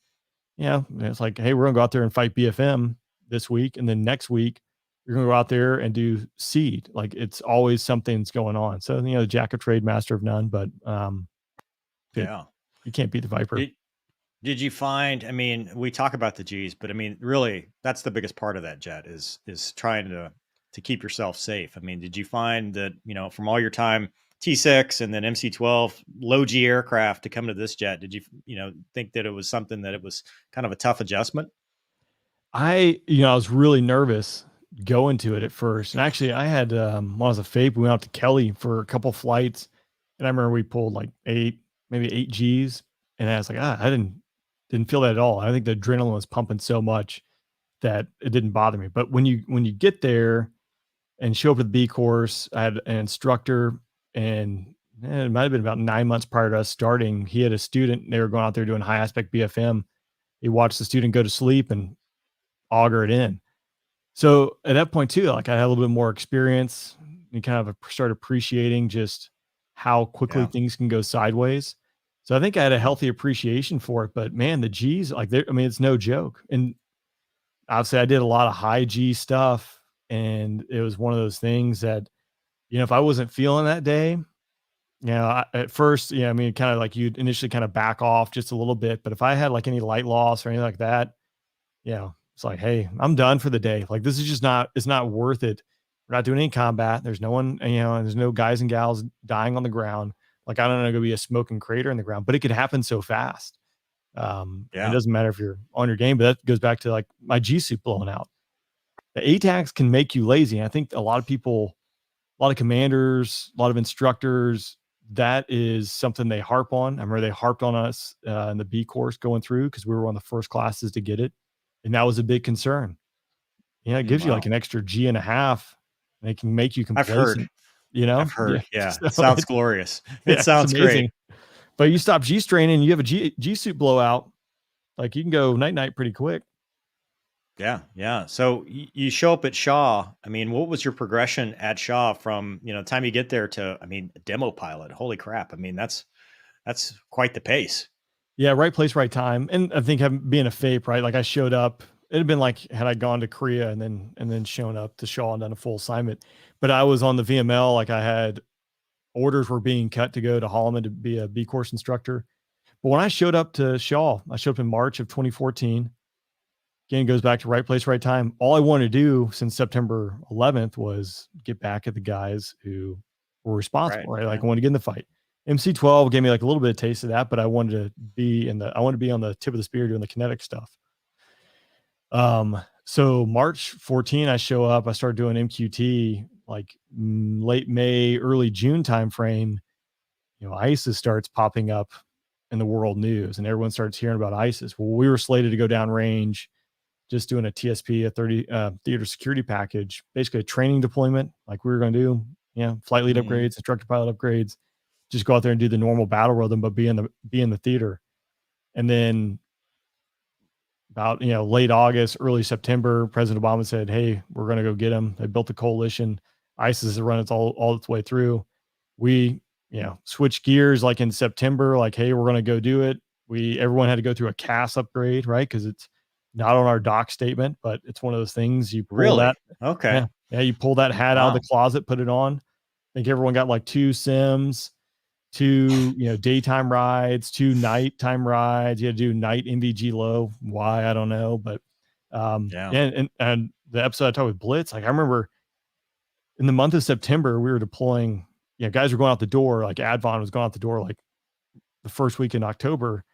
It's like, hey, we're gonna go out there and fight BFM this week, and then next week you're going to go out there and do SEED. Like it's always something's going on. So, the jack of trade, master of none, but you can't beat the Viper. Did you find, we talk about the G's, but really that's the biggest part of that jet is trying to keep yourself safe. Did you find that, from all your time T6 and then MC-12 low G aircraft to come to this jet, did you, think that it was something that it was kind of a tough adjustment? I was really nervous go into it at first. And actually, I had when I was a FAPE, we went out to Kelly for a couple flights, and I remember we pulled like maybe 8 Gs, and I was like, I didn't feel that at all. I think the adrenaline was pumping so much that it didn't bother me. But when you get there and show up at the B course, I had an instructor, and it might have been about 9 months prior to us starting. He had a student, they were going out there doing high aspect BFM. He watched the student go to sleep and auger it in. So at that point too, like I had a little bit more experience and kind of start appreciating just how quickly things can go sideways. So I think I had a healthy appreciation for it, but man, the G's, like, I mean, it's no joke. And obviously I did a lot of high G stuff, and it was one of those things that, if I wasn't feeling that day, at first, I mean, kind of like you'd initially kind of back off just a little bit, but if I had like any light loss or anything like that, it's like, hey, I'm done for the day. Like, this is just it's not worth it. We're not doing any combat. There's no one, and there's no guys and gals dying on the ground. Like, I don't know, going to be a smoking crater in the ground, but it could happen so fast. It doesn't matter if you're on your game, but that goes back to like my G suit blowing out. The ATACs can make you lazy. I think a lot of people, a lot of commanders, a lot of instructors, that is something they harp on. I remember they harped on us in the B course going through, because we were one of the first classes to get it. And that was a big concern. It gives you like an extra G and a half, and it can make you complacent. I've heard. Yeah. So sounds glorious. It sounds amazing. Great. But you stop G straining, you have a G suit blowout, like you can go night pretty quick. Yeah. Yeah. So you show up at Shaw. I mean, what was your progression at Shaw from, time you get there to, I mean, a demo pilot? Holy crap. I mean, that's quite the pace. Yeah. Right place, right time. And I think being a FAPE, right? Like I showed up, it had been like, had I gone to Korea and then shown up to Shaw and done a full assignment, but I was on the VML. Like I had orders were being cut to go to Holloman to be a B course instructor. But when I showed up to Shaw, I showed up in March of 2014. Again, it goes back to right place, right time. All I wanted to do since September 11th was get back at the guys who were responsible, right? Like I wanted to get in the fight. MC-12 gave me like a little bit of taste of that, but I wanted to be on the tip of the spear doing the kinetic stuff. So March 14, I show up, I started doing MQT like late May, early June timeframe. ISIS starts popping up in the world news, and everyone starts hearing about ISIS. Well, we were slated to go downrange, just doing a TSP, a 30 theater security package, basically a training deployment, like we were going to do, flight lead upgrades, instructor pilot upgrades, just go out there and do the normal battle rhythm, but be in the theater. And then about, late August, early September, President Obama said, hey, we're going to go get them. They built a coalition. ISIS has run all its way through. We, switched gears like in September, like, hey, we're going to go do it. Everyone had to go through a CAS upgrade, right? Because it's not on our doc statement, but it's one of those things you pull that. Okay. Yeah. You pull that hat out of the closet, put it on. I think everyone got like 2 sims, 2, daytime rides, 2 nighttime rides. You had to do night MVG low. Why? I don't know. But, and the episode I talked with Blitz, like I remember in the month of September, we were deploying, guys were going out the door. Like Advon was going out the door, like the first week in October.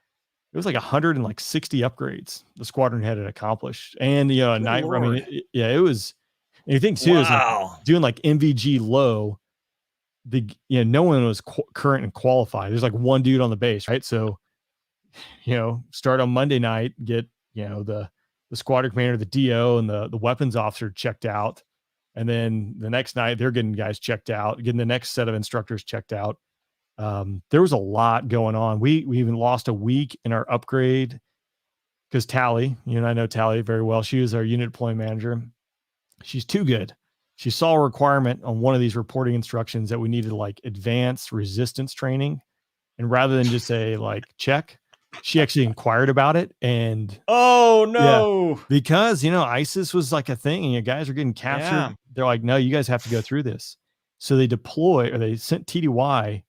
It was like 160 upgrades the squadron had accomplished. And, a night, Lord. I mean, it was, and you think too, is like doing like MVG low, no one was current and qualified. There's like one dude on the base, right? So, start on Monday night, get, the squadron commander, the DO, and the weapons officer checked out. And then the next night they're getting guys checked out, getting the next set of instructors checked out. There was a lot going on. We even lost a week in our upgrade because Tally, I know Tally very well. She was our unit deployment manager. She's too good. She saw a requirement on one of these reporting instructions that we needed like advanced resistance training. And rather than just say like check, she actually inquired about it. And oh no, because ISIS was like a thing and guys are getting captured. Yeah. They're like, no, you guys have to go through this. So they sent TDY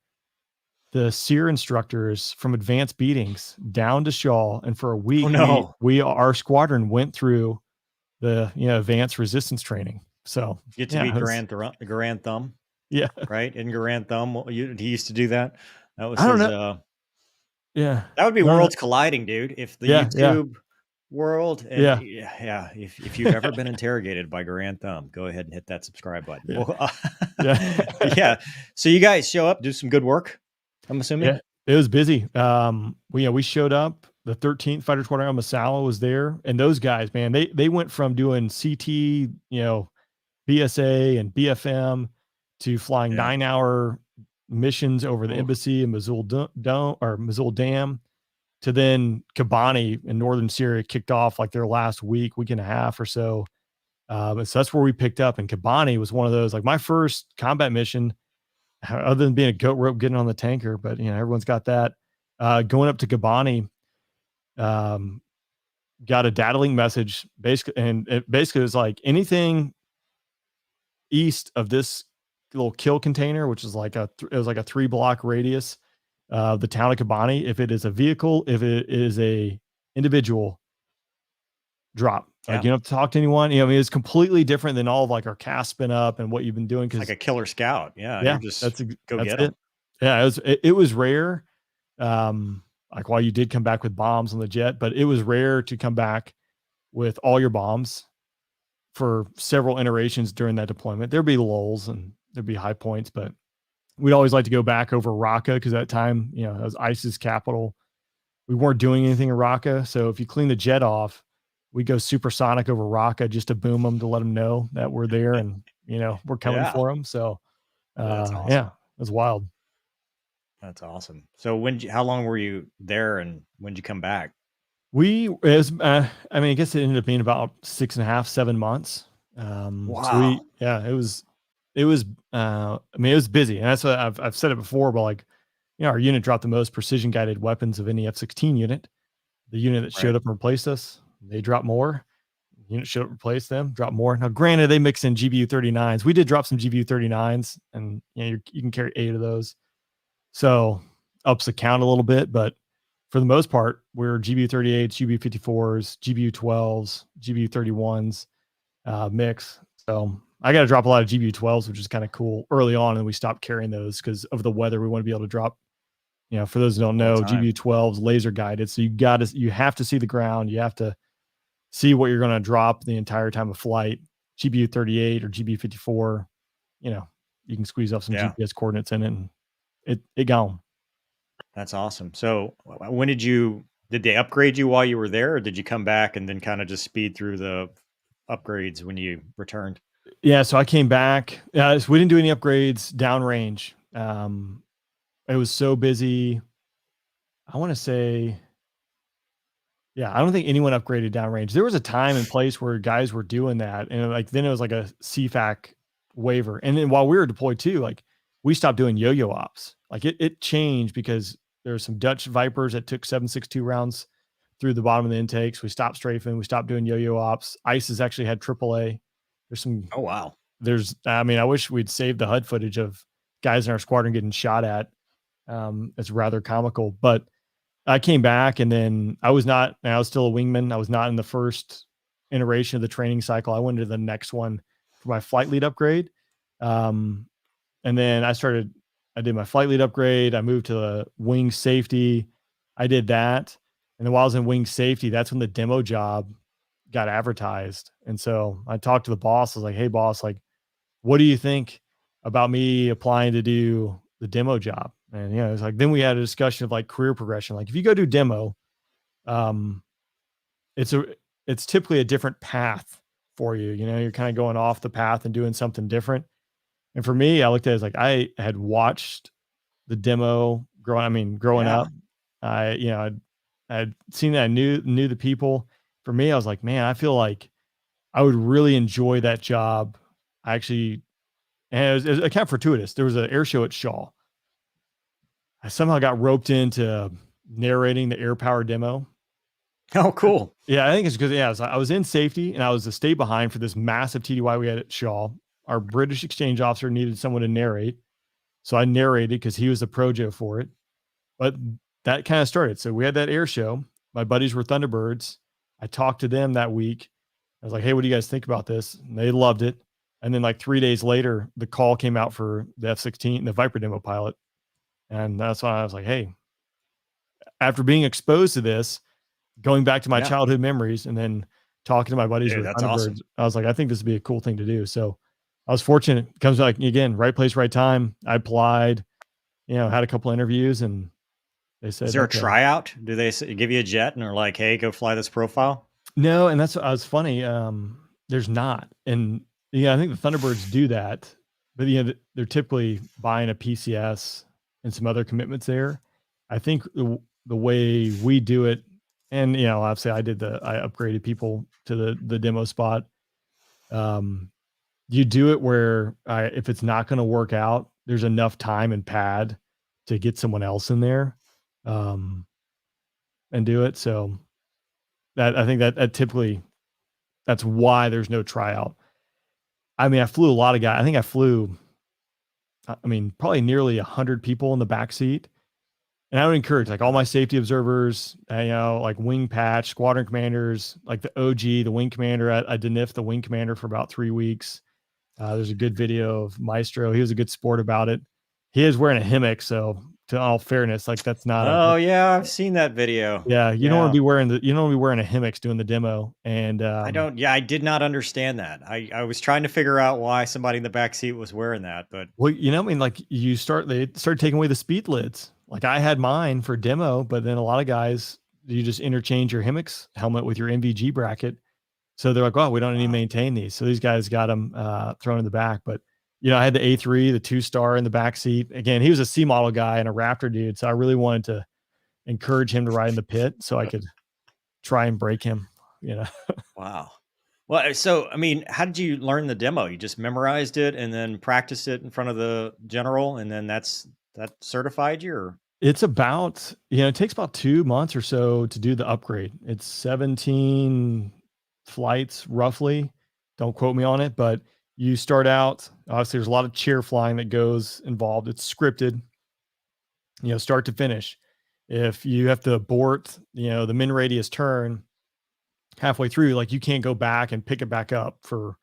the SEER instructors from advanced beatings down to Shaw. And for a week, our squadron went through the, advanced resistance training. So you get to be Garand Thumb. Yeah. Right. In Garand Thumb. He used to do that. That was I don't know. That would be worlds colliding, dude. If the YouTube world. And Yeah. yeah, if you've ever been interrogated by Grand Thumb, go ahead and hit that subscribe button. Yeah. Well, Yeah. yeah. So you guys show up, do some good work, I'm assuming. Yeah. It was busy. We showed up. The 13th Fighter Squadron on Masala was there, and those guys, man, they went from doing CT, BSA and BFM to flying Yeah. 9-hour missions over the Oof. embassy in Mosul Dam, to then Kobani in northern Syria kicked off like their last week and a half or so. And so that's where we picked up. And Kobani was one of those, like my first combat mission, other than being a goat rope getting on the tanker, but everyone's got that. Going up to Kobani, got a data link message basically, and it basically was like anything east of this little kill container, which is like it was like a 3-block radius of the town of Kobani. If it is a vehicle, if it is a individual, drop. Yeah. Like you don't have to talk to anyone. I mean, it's completely different than all of like our cast spin up and what you've been doing. It's like a killer scout. Yeah. Yeah, You're just go get it. them. Yeah, it was rare. Like while you did come back with bombs on the jet, but it was rare to come back with all your bombs for several iterations during that deployment. There'd be lulls and there'd be high points, but we'd always like to go back over Raqqa because at that time, that was ISIS capital. We weren't doing anything in Raqqa. So if you clean the jet off, we go supersonic over Raqqa just to boom them, to let them know that we're there and, we're coming for them. So, That's awesome. yeah, it was wild. That's awesome. So how long were you there and when did you come back? I guess it ended up being about 6.5, 7 months. Wow. So it was it was busy. And that's what I've said it before, but like, our unit dropped the most precision guided weapons of any F-16 unit. The unit that showed up and replaced us, they dropped more. The unit showed up, replaced them, dropped more. Now, granted, they mixed in GBU-39s. We did drop some GBU-39s, and you can carry 8 of those. So ups the count a little bit, but for the most part, we're GBU-38s, GBU-54s, GBU-12s, GBU-31s mix. So I got to drop a lot of GBU-12s, which is kind of cool early on, and we stopped carrying those because of the weather. We want to be able to drop. For those who don't know, GBU-12s laser guided, so you have to see the ground. You have to see what you're going to drop the entire time of flight. GBU-38 or GBU-54, you can squeeze off some GPS coordinates in it, and it gone. That's awesome. So when did they upgrade you while you were there, or did you come back and then kind of just speed through the upgrades when you returned? Yeah, so I came back. So we didn't do any upgrades downrange. It was so busy. I want to say, I don't think anyone upgraded downrange. There was a time and place where guys were doing that, and then it was like a CFAC waiver. And then while we were deployed too, like we stopped doing yo-yo ops. Like it changed because there were some Dutch Vipers that took 7.62 rounds through the bottom of the intakes. We stopped strafing. We stopped doing yo-yo ops. ICE has actually had AAA. There's some. Oh wow. I wish we'd saved the HUD footage of guys in our squadron getting shot at. It's rather comical, but I came back and then I was still a wingman. I was not in the first iteration of the training cycle. I went to the next one for my flight lead upgrade. And then I did my flight lead upgrade. I moved to the wing safety. I did that. And then while I was in wing safety, that's when the demo job got advertised. And so I talked to the boss. I was like, hey boss, like, what do you think about me applying to do the demo job? And it's like, then we had a discussion of like career progression. Like if you go do demo, it's typically a different path for you. You're kind of going off the path and doing something different. And for me, I looked at it as like, I had watched the demo growing up. I'd seen that, I knew the people. For me, I was like, man, I feel like I would really enjoy that job. And it was kind of fortuitous. There was an air show at Shaw. I somehow got roped into narrating the air power demo. Oh, cool. Yeah, I think it's because I was in safety and I was to stay behind for this massive TDY we had at Shaw. Our British exchange officer needed someone to narrate, so I narrated because he was the projo for it. But that kind of started. So we had that air show. My buddies were Thunderbirds. I talked to them that week. I was like, hey, what do you guys think about this? And they loved it. And then like 3 days later, the call came out for the F-16, the Viper demo pilot. And that's why I was like, hey, after being exposed to this, going back to my Yeah. childhood memories and then talking to my buddies Dude, with that's Thunderbirds. awesome. I was like, I think this would be a cool thing to do. So I was fortunate. It comes like, again, right place, right time. I applied, had a couple interviews, and they Is said, there a okay. tryout? Do they give you a jet and are like, "Hey, go fly this profile"? No, and that's what I was funny. There's not. And yeah, I think the Thunderbirds do that, but they're typically buying a PCS and some other commitments there. I think the way we do it, and obviously I upgraded people to the demo spot. You do it where if it's not going to work out, there's enough time and pad to get someone else in there, um, and do it. So that I think that typically that's why there's no tryout. I mean, I flew a lot of guys. I think I flew, probably nearly 100 people in the back seat. And I would encourage like all my safety observers, like wing patch, squadron commanders, like the OG, the wing commander. I DNIF'd the wing commander for about 3 weeks. There's a good video of Maestro. He was a good sport about it. He is wearing a hammock, so to all fairness, like that's not Oh, yeah, I've seen that video. yeah, you don't want to Yeah. be wearing a hammocks doing the demo. And I did not understand that. I was trying to figure out why somebody in the back seat was wearing that, but well, like they started taking away the speed lids. Like I had mine for demo, but then a lot of guys, you just interchange your hammocks helmet with your MVG bracket. So they're like, oh, we don't need to wow. maintain these. So these guys got them thrown in the back. But I had the A3, the 2-star in the back seat. Again, he was a C model guy and a Raptor dude. So I really wanted to encourage him to ride in the pit so I could try and break him. Wow. Well, so I mean, how did you learn the demo? You just memorized it and then practiced it in front of the general, and then that certified you, or? It's about, it takes about 2 months or so to do the upgrade. It's 17 flights roughly. Don't quote me on it, but you start out, obviously there's a lot of chair flying that goes involved. It's scripted, start to finish. If you have to abort, the min radius turn halfway through, like you can't go back and pick it back up for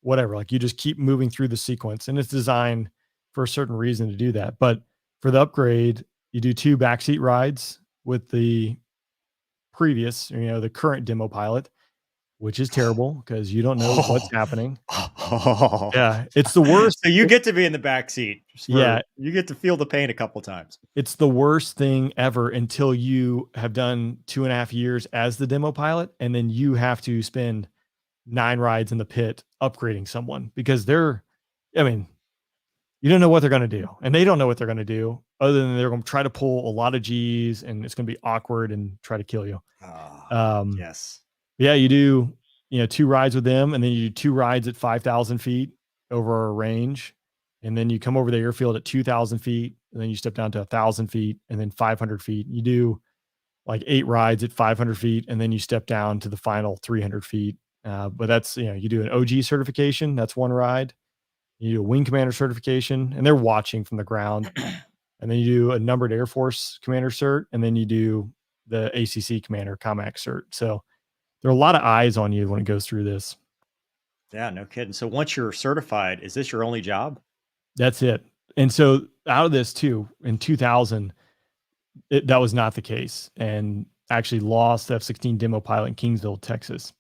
whatever. Like you just keep moving through the sequence, and it's designed for a certain reason to do that. But for the upgrade, you do 2 backseat rides with the previous, the current demo pilot, which is terrible because you don't know what's happening. Yeah, it's the worst. So you get to be in the back seat. Yeah, You get to feel the pain a couple times. it's the worst thing ever until you have done 2.5 years as the demo pilot, and then you have to spend 9 rides in the pit upgrading someone because you don't know what they're going to do, and they don't know what they're going to do other than they're going to try to pull a lot of G's, and it's going to be awkward and try to kill you. Yes. Yeah, you do, 2 rides with them, and then you do 2 rides at 5,000 feet over a range. And then you come over the airfield at 2,000 feet, and then you step down to 1,000 feet, and then 500 feet. You do like 8 rides at 500 feet, and then you step down to the final 300 feet. But that's, you do an OG certification. That's 1 ride. You do a wing commander certification, and they're watching from the ground. And then you do a numbered Air Force commander cert, and then you do the ACC commander COMAC cert. So there are a lot of eyes on you when it goes through this. Yeah, no kidding. So once you're certified, is this your only job? That's it. And so out of this too, in 2000, that was not the case, and actually lost the F-16 demo pilot in Kingsville, Texas.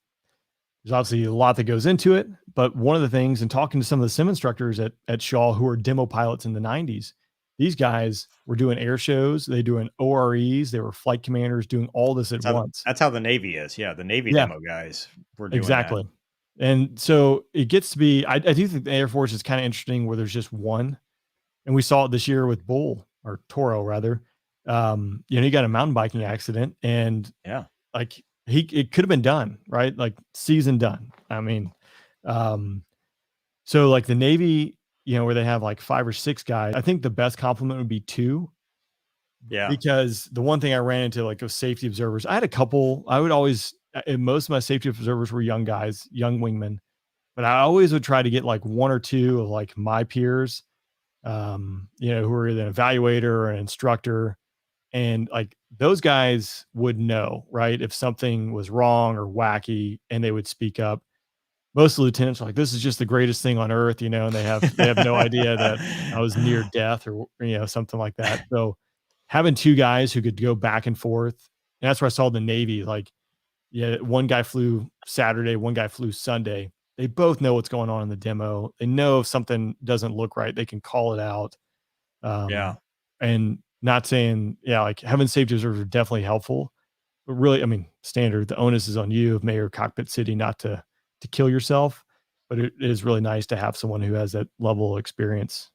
There's obviously a lot that goes into it, but one of the things, and talking to some of the sim instructors at Shaw who were demo pilots in the 90s, these guys were doing air shows, they doing OREs, they were flight commanders doing all this at once. That's how the Navy is. Yeah, the Navy demo guys were doing exactly. that. And so it gets to be, I do think the Air Force is kind of interesting where there's just one. And we saw it this year with Bull, or Toro rather. He got a mountain biking accident, and like it could have been done, right? Like season done. So like the Navy, where they have like 5 or 6 guys, I think the best compliment would be 2. Yeah. Because the one thing I ran into, like, of safety observers, I had a couple. I would always, most of my safety observers were young guys, young wingmen, but I always would try to get like 1 or 2 of like my peers, who were either an evaluator or an instructor. And like those guys would know, right, if something was wrong or wacky, and they would speak up. Most of the lieutenants are like, this is just the greatest thing on earth, and they have no idea that I was near death or something like that. So having 2 guys who could go back and forth And that's where I saw the Navy, like, yeah, one guy flew Saturday, one guy flew Sunday. They both know what's going on in the demo. They know if something doesn't look right, they can call it out. Yeah. And not saying, yeah, like having safety observers are definitely helpful, but really, I mean, standard, the onus is on you of Mayor Cockpit City not to kill yourself. But it is really nice to have someone who has that level of experience,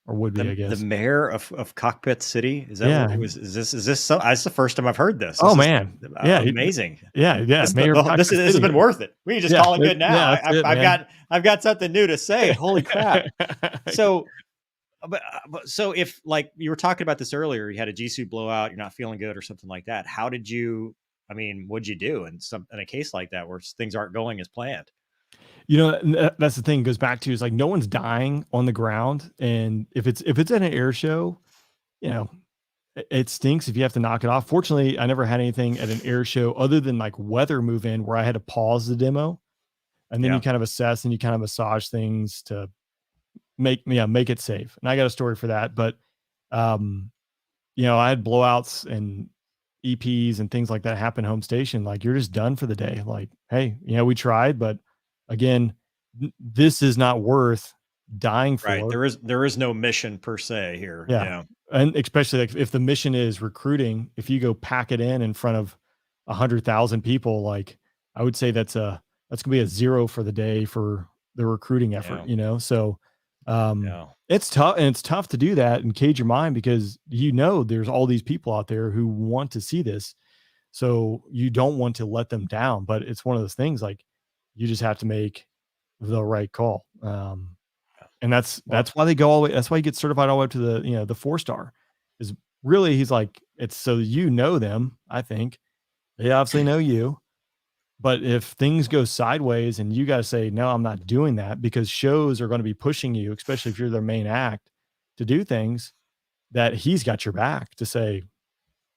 or would be, I The guess. mayor of Cockpit City, is that what Yeah. it was? Is this so? It's the first time I've heard this. Oh This is man. Yeah. amazing. Yeah. This Mayor of this Cockpit this has City. been worth it. We can just Yeah. call it good now. Yeah. That's it, man. I've got something new to say. Holy crap! So, but so if, like, you were talking about this earlier, you had a G suit blowout, you're not feeling good or something like that. How did you? I mean, what'd you do in a case like that where things aren't going as planned? You know, that's the thing, goes back to, is like no one's dying on the ground. And if it's at an air show, you know, it stinks if you have to knock it off. Fortunately, I never had anything at an air show other than like weather move in where I had to pause the demo, and then you Yeah. kind of assess and you kind of massage things to make it safe. And I got a story for that. But um, I had blowouts and EPs and things like that happen home station. Like, you're just done for the day. Like, hey, we tried, but again, this is not worth dying Right. for. There is no mission per se here. Yeah. Yeah. And especially like if the mission is recruiting, if you go pack it in front of 100,000 people, like, I would say that's gonna be a 0 for the day for the recruiting effort, Yeah. So Yeah. it's tough, and it's tough to do that and cage your mind, because there's all these people out there who want to see this. So you don't want to let them down, but it's one of those things, like, you just have to make the right call. And that's Well, why they go all the way. That's why you get certified all the way up to the, the 4-star, is really, he's like, it's so them. I think they obviously know you, but if things go sideways and you got to say, no, I'm not doing that, because shows are going to be pushing you, especially if you're their main act, to do things, that he's got your back to say,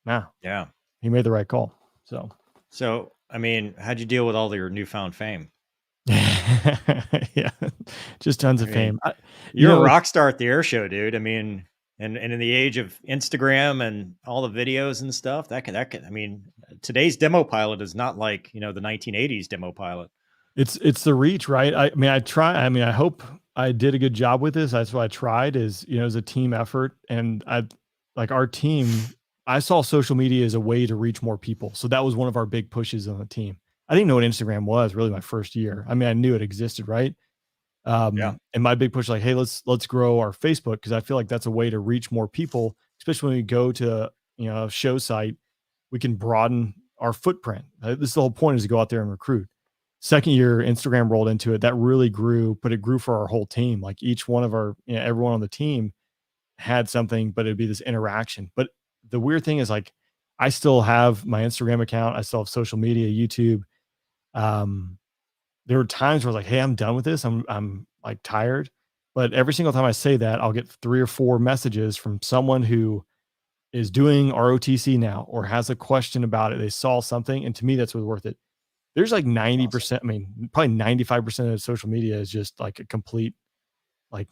nah, yeah. he made the right call. So, I mean, how'd you deal with all your newfound fame? Yeah, just tons I of mean, fame. you're a rock star at the air show, dude. I mean, and in the age of Instagram and all the videos and stuff, that could, I mean, today's demo pilot is not like, the 1980s demo pilot. It's the reach, right? I hope I did a good job with this. That's what I tried, is, as a team effort. And our team, I saw social media as a way to reach more people. So that was one of our big pushes on the team. I didn't know what Instagram was really my first year. I mean, I knew it existed, right? Yeah. And my big push, like, hey, let's grow our Facebook, because I feel like that's a way to reach more people, especially when we go to, a show site, we can broaden our footprint. This is the whole point, is to go out there and recruit. Second year, Instagram rolled into it. That really grew, but it grew for our whole team. Like, each one of our, everyone on the team had something, but it'd be this interaction. But the weird thing is, like, I still have my Instagram account. I still have social media, YouTube. There were times where I was like, hey, I'm done with this. I'm like tired. But every single time I say that, I'll get 3 or 4 messages from someone who is doing ROTC now, or has a question about it. They saw something. And to me, that's what's worth it. There's like 90%, I mean, probably 95% of social media is just like a complete, like,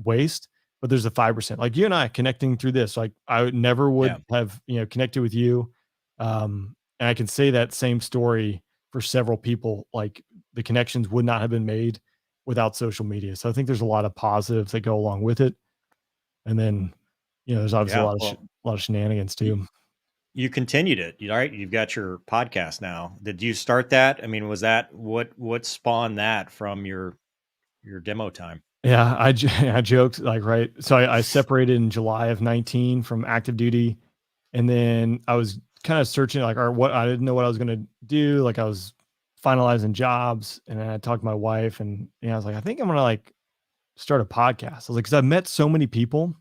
waste. But there's a 5%, like you and I connecting through this. Like, I never would have, connected with you. And I can say that same story for several people. Like, the connections would not have been made without social media. So I think there's a lot of positives that go along with it. And then, there's obviously a lot of shenanigans too. You continued it, right? You've got your podcast now. Did you start that? I mean, was that what spawned that from your demo time? Yeah, I joked, like, right. So I separated in July of 19 from active duty. And then I was kind of searching, like, I didn't know what I was going to do. Like, I was finalizing jobs, and then I talked to my wife, and I was like, I think I'm going to, like, start a podcast. I was like, cause I've met so many people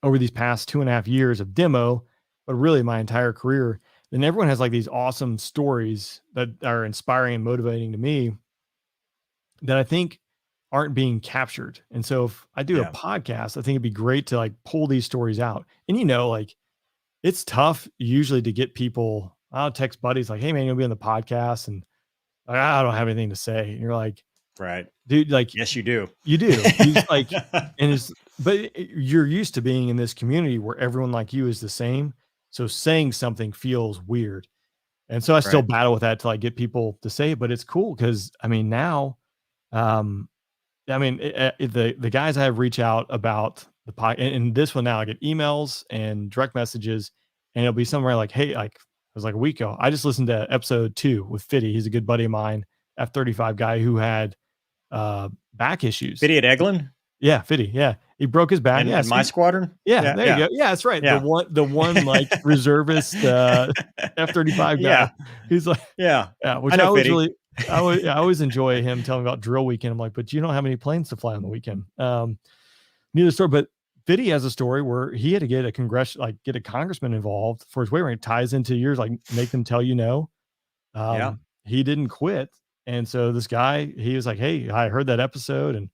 over these past 2.5 years of demo, but really my entire career. And everyone has like these awesome stories that are inspiring and motivating to me, that I think aren't being captured. And so if I do a podcast, I think it'd be great to, like, pull these stories out. And, like, it's tough usually to get people. I'll text buddies like, hey man, you'll be on the podcast. And, like, I don't have anything to say. And you're like, Right. dude, like, yes, you do. You do. You just, like, but you're used to being in this community where everyone like you is the same. So saying something feels weird. And so I still battle with that to like get people to say it, but it's cool because I mean, now, the guys I have reach out about the pod, and this one now I get emails and direct messages, and it'll be somewhere like, hey, like it was like a week ago. I just listened to episode 2 with Fitty. He's a good buddy of mine, F-35 guy who had back issues. Fitty at Eglin? Yeah, Fitty. Yeah. He broke his back. In my squadron? Yeah, there you go. Yeah, that's right. Yeah. The one like reservist F-35 guy. He's like, which I always really I always enjoy him telling me about drill weekend. I'm like, but you don't have any planes to fly on the weekend. Neither story, but Fitty has a story where he had to get a congressman involved for his waiver. It ties into yours, like make them tell you no. He didn't quit. And so this guy, he was like, hey, I heard that episode and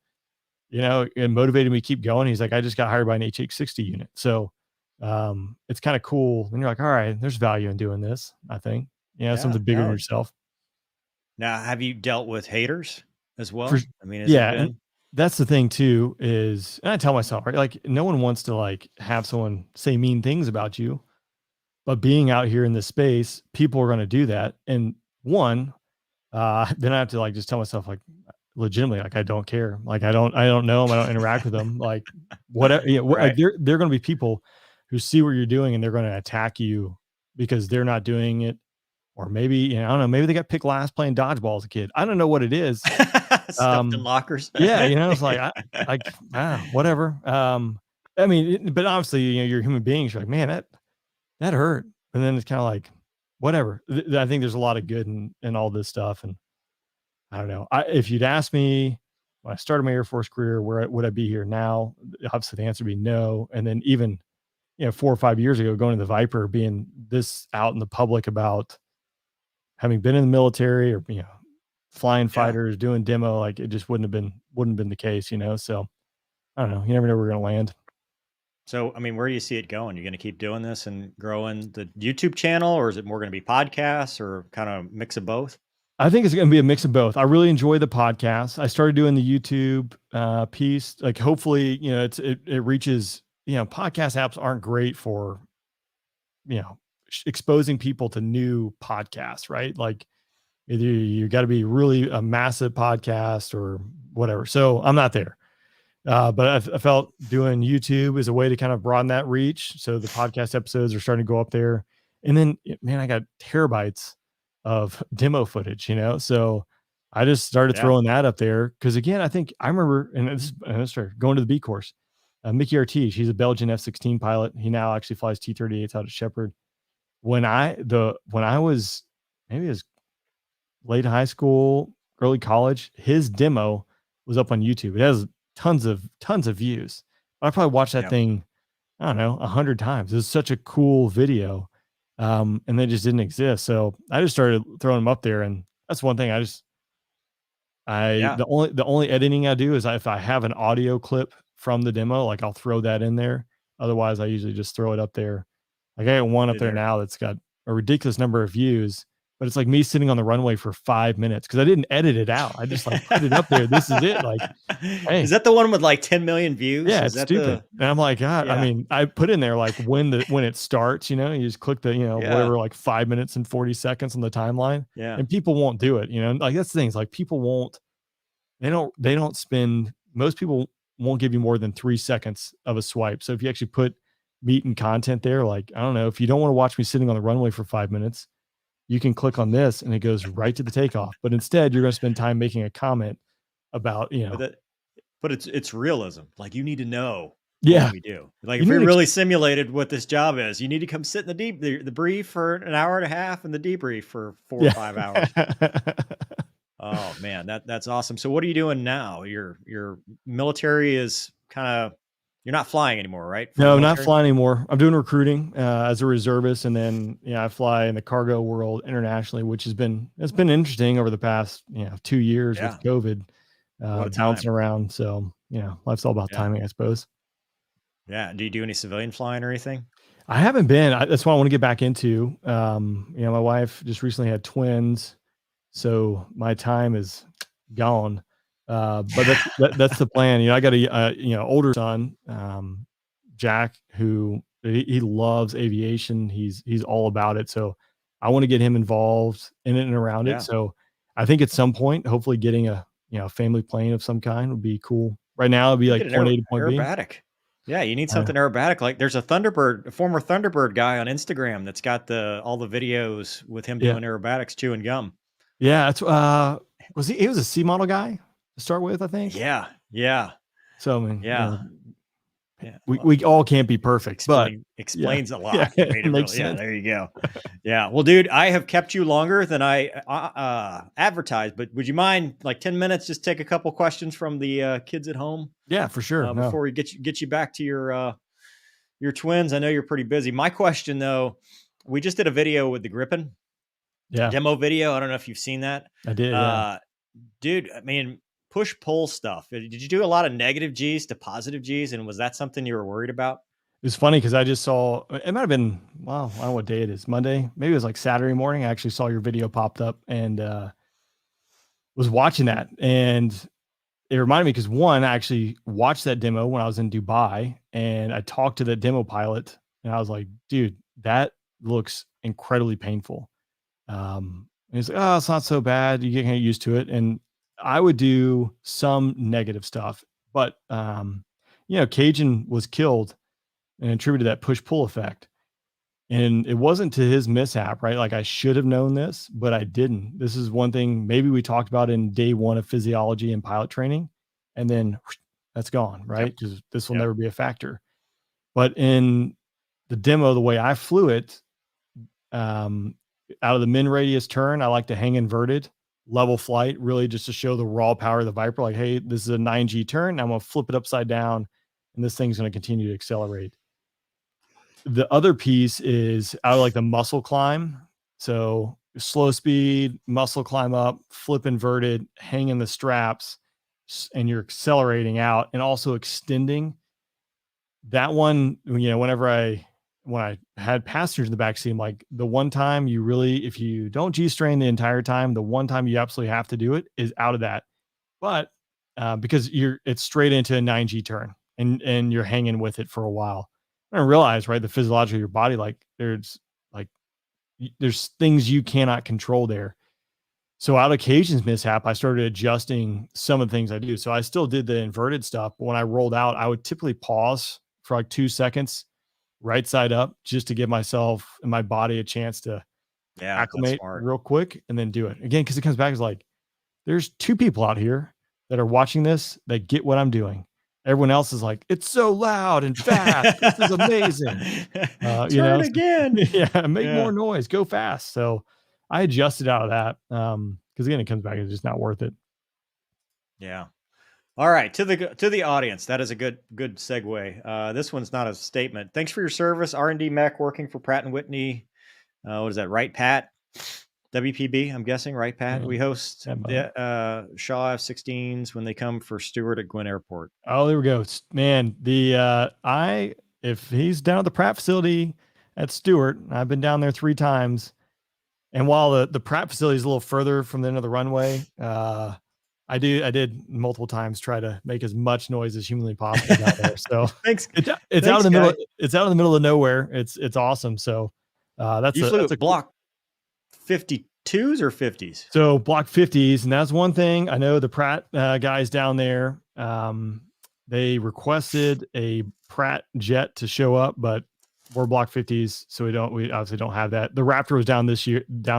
it motivated me to keep going. He's like, I just got hired by an HH60 unit. So it's kind of cool. And you're like, all right, there's value in doing this, I think. Something bigger than yourself. Now, have you dealt with haters as well? And that's the thing too, is, and I tell myself, right, like no one wants to like have someone say mean things about you, but being out here in this space, people are going to do that. And then I have to like, just tell myself like, legitimately, like, I don't care. Like, I don't know them. I don't interact with them. Like whatever, like they're going to be people who see what you're doing and they're going to attack you because they're not doing it. Or maybe, I don't know, maybe they got picked last playing dodgeball as a kid. I don't know what it is. Stuffed in lockers. It's like, whatever. But obviously, you're human beings. You're like, man, that hurt. And then it's kind of like, whatever. I think there's a lot of good in all this stuff. And I don't know. If you'd asked me when I started my Air Force career, where would I be here now? Obviously the answer would be no. And then even, 4 or 5 years ago, going to the Viper, being this out in the public about having been in the military or, flying fighters, doing demo, like it just wouldn't have been the case, So I don't know. You never know where we're going to land. So, where do you see it going? You're going to keep doing this and growing the YouTube channel, or is it more going to be podcasts or kind of mix of both? I think it's going to be a mix of both. I really enjoy the podcast. I started doing the YouTube piece. Like hopefully, it reaches, podcast apps aren't great for, exposing people to new podcasts, right? Like either you got to be really a massive podcast or whatever. So I'm not there. But I felt doing YouTube is a way to kind of broaden that reach. So the podcast episodes are starting to go up there. And then, man, I got terabytes of demo footage, so I just started throwing that up there. Cause again, I remember, and this going to the B course, Mickey Artige, he's a Belgian F-16 pilot. He now actually flies T-38s out of Shepherd. When I was, maybe it was late high school, early college, his demo was up on YouTube. It has tons of views. I probably watched that thing, I don't know, 100 times. It was such a cool video. And they just didn't exist. So I just started throwing them up there. And that's one thing the only editing I do is if I have an audio clip from the demo, like I'll throw that in there. Otherwise I usually just throw it up there. Like I got one up there now that's got a ridiculous number of views, but it's like me sitting on the runway for 5 minutes because I didn't edit it out. I just like put it up there. This is it. Like, hey. Is that the one with like 10 million views? Yeah, it's stupid. And I'm like, God, I put in there like when it starts, you just click the, whatever, like 5 minutes and 40 seconds on the timeline. Yeah. And people won't do it, like that's the thing. It's like people won't, most people won't give you more than 3 seconds of a swipe. So if you actually put meat and content there, like, I don't know, if you don't want to watch me sitting on the runway for 5 minutes, you can click on this and it goes right to the takeoff. But instead, you're going to spend time making a comment about, But it's realism. Like you need to know what we do. Like if we really simulated what this job is, you need to come sit in the brief for an hour and a half and the debrief for 4 or 5 hours. Oh man, that's awesome. So what are you doing now? Your military is kind of, you're not flying anymore, right? No, not flying anymore. I'm doing recruiting as a reservist, and then I fly in the cargo world internationally, which it's been interesting over the past 2 years with COVID bouncing around. So life's all about timing, I suppose. Yeah. Do you do any civilian flying or anything? I haven't been. That's what I want to get back into. My wife just recently had twins, so my time is gone. But that's the plan. I got a older son, Jack, who He loves aviation. He's all about it. So I want to get him involved in it and around it. Yeah. So I think at some point, hopefully getting a family plane of some kind would be cool. Right now it'd be You like get an point A to point B. aerobatic. Yeah, you need something aerobatic. Like there's a Thunderbird, a former Thunderbird guy on Instagram that's got all the videos with him Yeah. doing aerobatics, chewing gum. Yeah. That's he was a C model guy to start with, I think. Yeah. Yeah. So I mean, Yeah. Yeah. we all can't be perfect, but Explains a yeah, lot. You made it makes real. Yeah, sense. there you go. Yeah. Well, dude, I have kept you longer than I advertised, but would you mind like 10 minutes, just take a couple questions from the kids at home? Yeah, for sure. Before we get you back to your twins. I know you're pretty busy. My question though, we just did a video with the Griffin demo video. I don't know if you've seen that. I did. Yeah. Dude, I mean, push pull stuff. Did you do a lot of negative G's to positive G's? And was that something you were worried about? It was funny because I just saw, it might have been, well, I don't know what day it is, Monday, maybe it was like Saturday morning. I actually saw your video popped up and was watching that. And it reminded me because one, I actually watched that demo when I was in Dubai and I talked to the demo pilot and I was like, dude, that looks incredibly painful. And he's like, oh, it's not so bad. You get kind of used to it. And I would do some negative stuff, but Cajun was killed and attributed that push-pull effect. And it wasn't to his mishap, right? Like I should have known this, but I didn't. This is one thing maybe we talked about in day one of physiology and pilot training, and then that's gone, right? Because this will never be a factor. But in the demo, the way I flew it, out of the min radius turn, I like to hang inverted, level flight, really just to show the raw power of the Viper. Like, hey, this is a 9G turn. I'm going to flip it upside down, and this thing's going to continue to accelerate. The other piece is out of like the muscle climb. So slow speed, muscle climb up, flip inverted, hang in the straps, and you're accelerating out and also extending. That one, when I had passengers in the backseat, I'm like, the one time you really, if you don't G-strain the entire time, the one time you absolutely have to do it is out of that. But because it's straight into a 9G turn and you're hanging with it for a while. I don't realize, right, the physiology of your body, there's things you cannot control there. So out of Cajun's mishap, I started adjusting some of the things I do. So I still did the inverted stuff, but when I rolled out, I would typically pause for like 2 seconds, right side up, just to give myself and my body a chance to acclimate real quick and then do it again. Cause it comes back as like, there's 2 people out here that are watching this that get what I'm doing. Everyone else is like, it's so loud and fast. This is amazing. Turn again. Yeah, make more noise. Go fast. So I adjusted out of that because again, it comes back. It's just not worth it. Yeah. All right, to the audience. That is a good segue. This one's not a statement. Thanks for your service, R&D mech, working for Pratt and Whitney. What is that? Right, Pat? WPB, I'm guessing, right, Pat? We host the Shaw F-16s when they come for Stewart at Gwynn Airport. Oh, there we go. Man, if he's down at the Pratt facility at Stewart, I've been down there 3 times. And while the Pratt facility is a little further from the end of the runway, I did multiple times try to make as much noise as humanly possible down there. So thanks. It's out in the middle. It's out in the middle of nowhere. It's awesome. So that's a block 52s or 50s. So block 50s, and that's one thing I know. The Pratt guys down there, they requested a Pratt jet to show up, but we're block 50s, so we obviously don't have that. The Raptor was down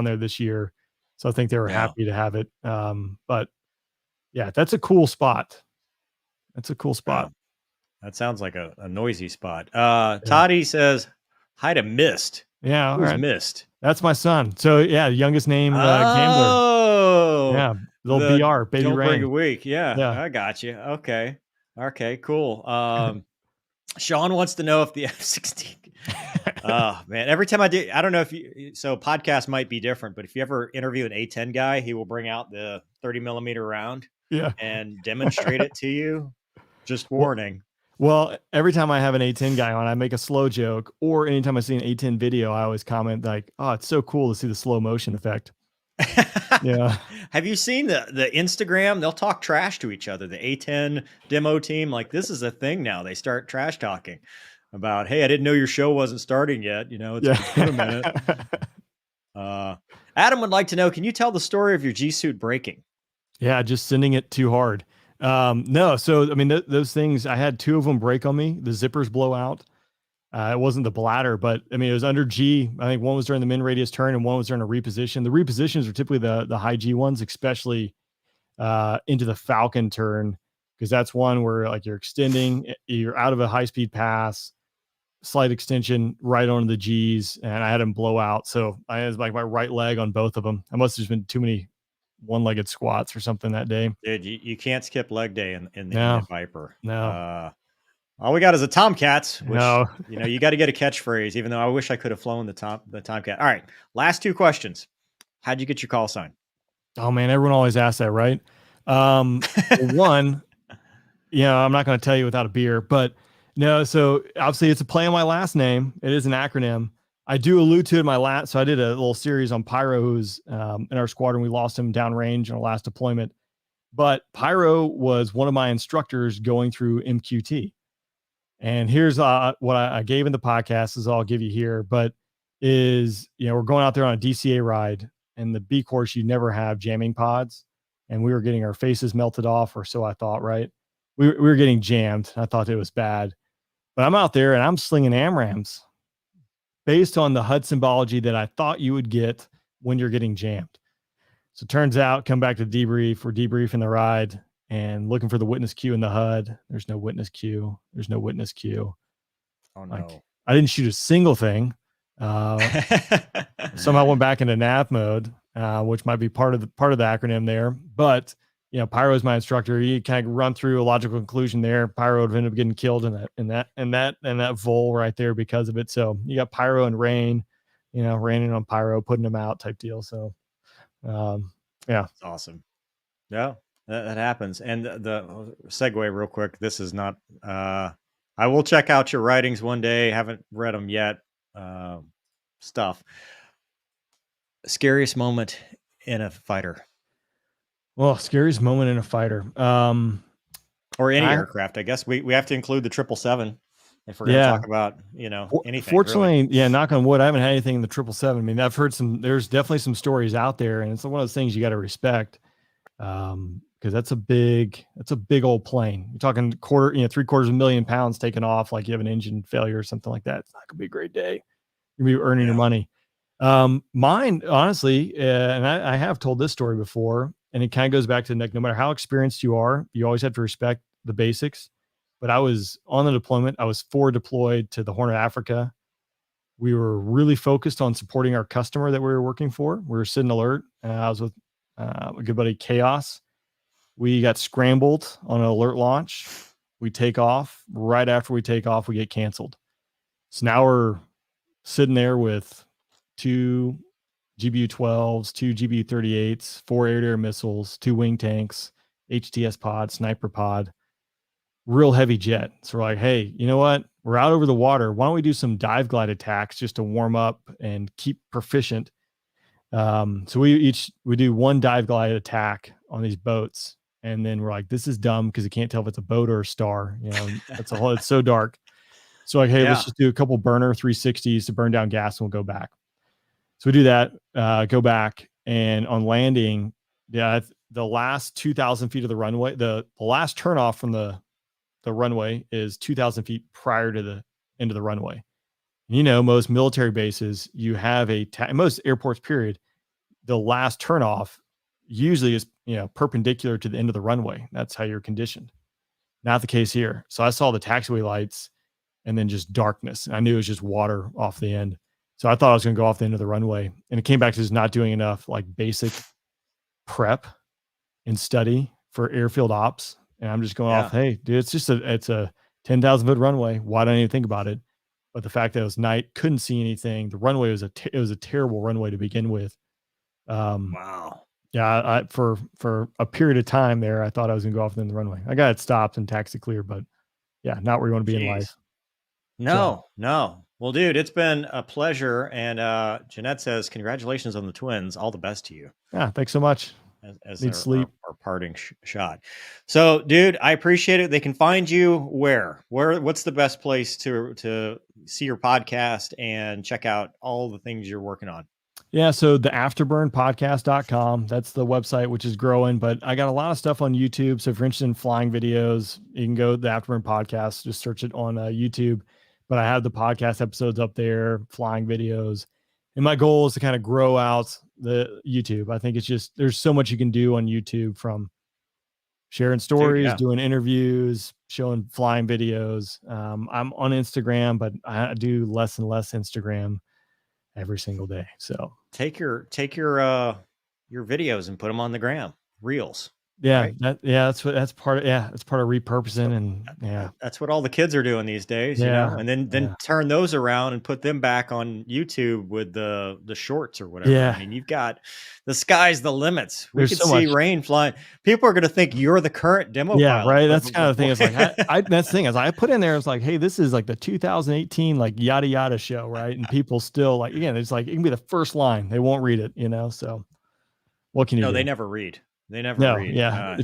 there this year, so I think they were happy to have it. But yeah, that's a cool spot. That sounds like a noisy spot. Toddy says hi to Mist. Yeah, who's Mist? That's my son. So yeah, youngest name gambler. Yeah, little BR, baby don't rain. Break a week. Yeah, I got you. Okay, cool. Sean wants to know if the F-16. Oh man, every time I don't know if so podcast might be different, but if you ever interview an A-10 guy, he will bring out the 30mm round and demonstrate it to you. Just warning. Well, every time I have an A-10 guy on, I make a slow joke, or anytime I see an A-10 video, I always comment like, oh, it's so cool to see the slow motion effect. Yeah. Have you seen the Instagram? They'll talk trash to each other. The A-10 demo team, like this is a thing now. They start trash talking. about, hey, I didn't know your show wasn't starting yet. It's been a minute. Adam would like to know, can you tell the story of your G suit breaking? Yeah, just sending it too hard. No, so I mean, those things, I had 2 of them break on me. The zippers blow out. It wasn't the bladder, but I mean, it was under G. I think one was during the min radius turn and one was during a reposition. The repositions are typically the high G ones, especially into the Falcon turn, because that's one where like you're extending, you're out of a high speed pass, slight extension right onto the G's, and I had them blow out. So I had like my right leg on both of them. I must have just been too many one-legged squats or something that day. Dude, you can't skip leg day in No, the Viper. no, All we got is a Tomcat, which no. you got to get a catchphrase. Even though I wish I could have flown the Tomcat. All right, last 2 questions. How'd you get your call sign? Oh man, everyone always asks that, right? One, I'm not going to tell you without a beer, but no. So obviously, it's a play on my last name. It is an acronym. I do allude to it in my last. So I did a little series on Pyro, who's in our squadron. We lost him downrange in our last deployment. But Pyro was one of my instructors going through MQT. And here's what I gave in the podcast is I'll give you here, but is, we're going out there on a DCA ride, and the B course, you never have jamming pods. And we were getting our faces melted off, or so I thought, right? We were getting jammed. I thought it was bad, but I'm out there and I'm slinging AMRAMs based on the HUD symbology that I thought you would get when you're getting jammed. So it turns out, come back to debrief. We're debriefing the ride and looking for the witness queue in the HUD. There's no witness queue. There's no witness queue. Oh no! Like, I didn't shoot a single thing. Somehow went back into nav mode, which might be part of the acronym there. But Pyro is my instructor. He kind of run through a logical conclusion there. Pyro would end up getting killed in that vol right there because of it. So you got Pyro and Rain, raining on Pyro, putting him out type deal. So yeah, that's awesome. Yeah, that happens. And the segue real quick. This is not. I will check out your writings one day. Haven't read them yet. Stuff. Scariest moment in a fighter. Well, scariest moment in a fighter. Or any aircraft. I guess we have to include the 777 if we're going to talk about, anything. Fortunately, really. Knock on wood, I haven't had anything in the 777. I mean, I've heard there's definitely some stories out there, and it's one of those things you got to respect. Because that's a big old plane. You're talking 750,000 pounds taken off, like you have an engine failure or something like that. It's not gonna be a great day. You're gonna be earning your money. Mine, honestly, and I have told this story before, and it kind of goes back to no matter how experienced you are, you always have to respect the basics. But I was on the deployment. I was forward deployed to the Horn of Africa. We were really focused on supporting our customer that we were working for. We were sitting alert. I was with a good buddy, Chaos. We got scrambled on an alert launch. We take off. Right after we take off, we get canceled. So now we're sitting there with 2 GBU-12s, 2 GBU-38s, 4 air-to-air missiles, 2 wing tanks, HTS pod, sniper pod, real heavy jet. So we're like, hey, you know what? We're out over the water. Why don't we do some dive glide attacks just to warm up and keep proficient? So we do 1 dive glide attack on these boats. And then we're like, this is dumb because you can't tell if it's a boat or a star. It's so dark. So like, hey, let's just do a couple burner 360s to burn down gas and we'll go back. So we do that, go back, and on landing, the last 2,000 feet of the runway, the last turnoff from the runway is 2,000 feet prior to the end of the runway. Most military bases, you have most airports, period, the last turnoff usually is, perpendicular to the end of the runway. That's how you're conditioned. Not the case here. So I saw the taxiway lights and then just darkness. I knew it was just water off the end. So I thought I was going to go off the end of the runway, and it came back to just not doing enough like basic prep and study for airfield ops. And I'm just going off, hey, dude, it's a 10,000 foot runway. Why don't I even think about it? But the fact that it was night, couldn't see anything. The runway was it was a terrible runway to begin with. Wow. Yeah, for a period of time there, I thought I was gonna go off in the runway. I got it stopped and taxi clear, but yeah, not where you want to be in life. No. Well, dude, it's been a pleasure. And Jeanette says, congratulations on the twins. All the best to you. Yeah, thanks so much. as Need sleep. our parting shot. So, dude, I appreciate it. They can find you where? What's the best place to see your podcast and check out all the things you're working on? Yeah, so the afterburnpodcast.com, that's the website, which is growing, but I got a lot of stuff on YouTube. So if you're interested in flying videos, you can go to the Afterburn Podcast, just search it on YouTube. But I have the podcast episodes up there, flying videos. And my goal is to kind of grow out the YouTube. I think it's just, there's so much you can do on YouTube, from sharing stories, yeah. doing interviews, showing flying videos. I'm on Instagram, but I do less and less Instagram every single day. So take your videos and put them on the gram reels. Yeah, right? that's part of repurposing. And that's what all the kids are doing these days, and then turn those around and put them back on YouTube with the shorts or whatever. Yeah. I mean, you've got the sky's the limits. We There's could see rain flying. People are going to think you're the current demo pilot. Right. That's kind of the thing. It's like, that's the thing is I put in there, it's like, hey, this is like the 2018, like yada, yada show. Right. And people still like, again, it's like, it can be the first line. They won't read it, so what can you do? They never read. They never read. Yeah.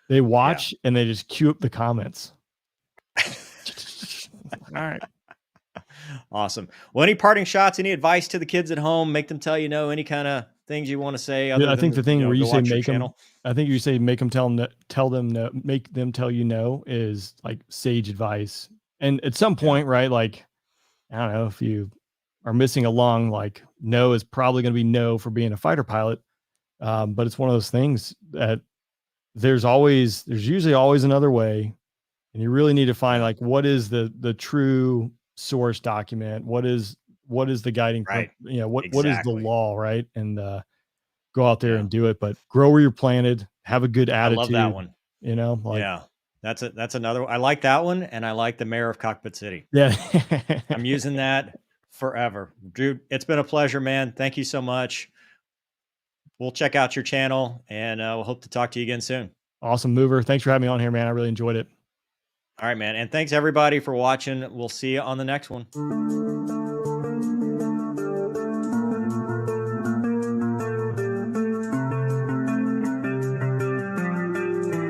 They watch and they just queue up the comments. All right. Awesome. Well, any parting shots, any advice to the kids at home? Make them tell any kind of things you want to say. I think the thing where you say make them, I think you say make them tell them no, make them tell you no is like sage advice. And at some point, right? Like, I don't know, if you are missing a lung, like no is probably going to be no for being a fighter pilot. But it's one of those things that there's usually always another way. And you really need to find like, what is the true source document? What is the guiding, right? What is the law, right? And go out there and do it, but grow where you're planted, have a good attitude. I love that one. Like, that's another, I like that one. And I like the Mayor of Cockpit City. Yeah. I'm using that forever. Dude, it's been a pleasure, man. Thank you so much. We'll check out your channel and we'll hope to talk to you again soon. Awesome, Mover. Thanks for having me on here, man. I really enjoyed it. All right, man. And thanks everybody for watching. We'll see you on the next one.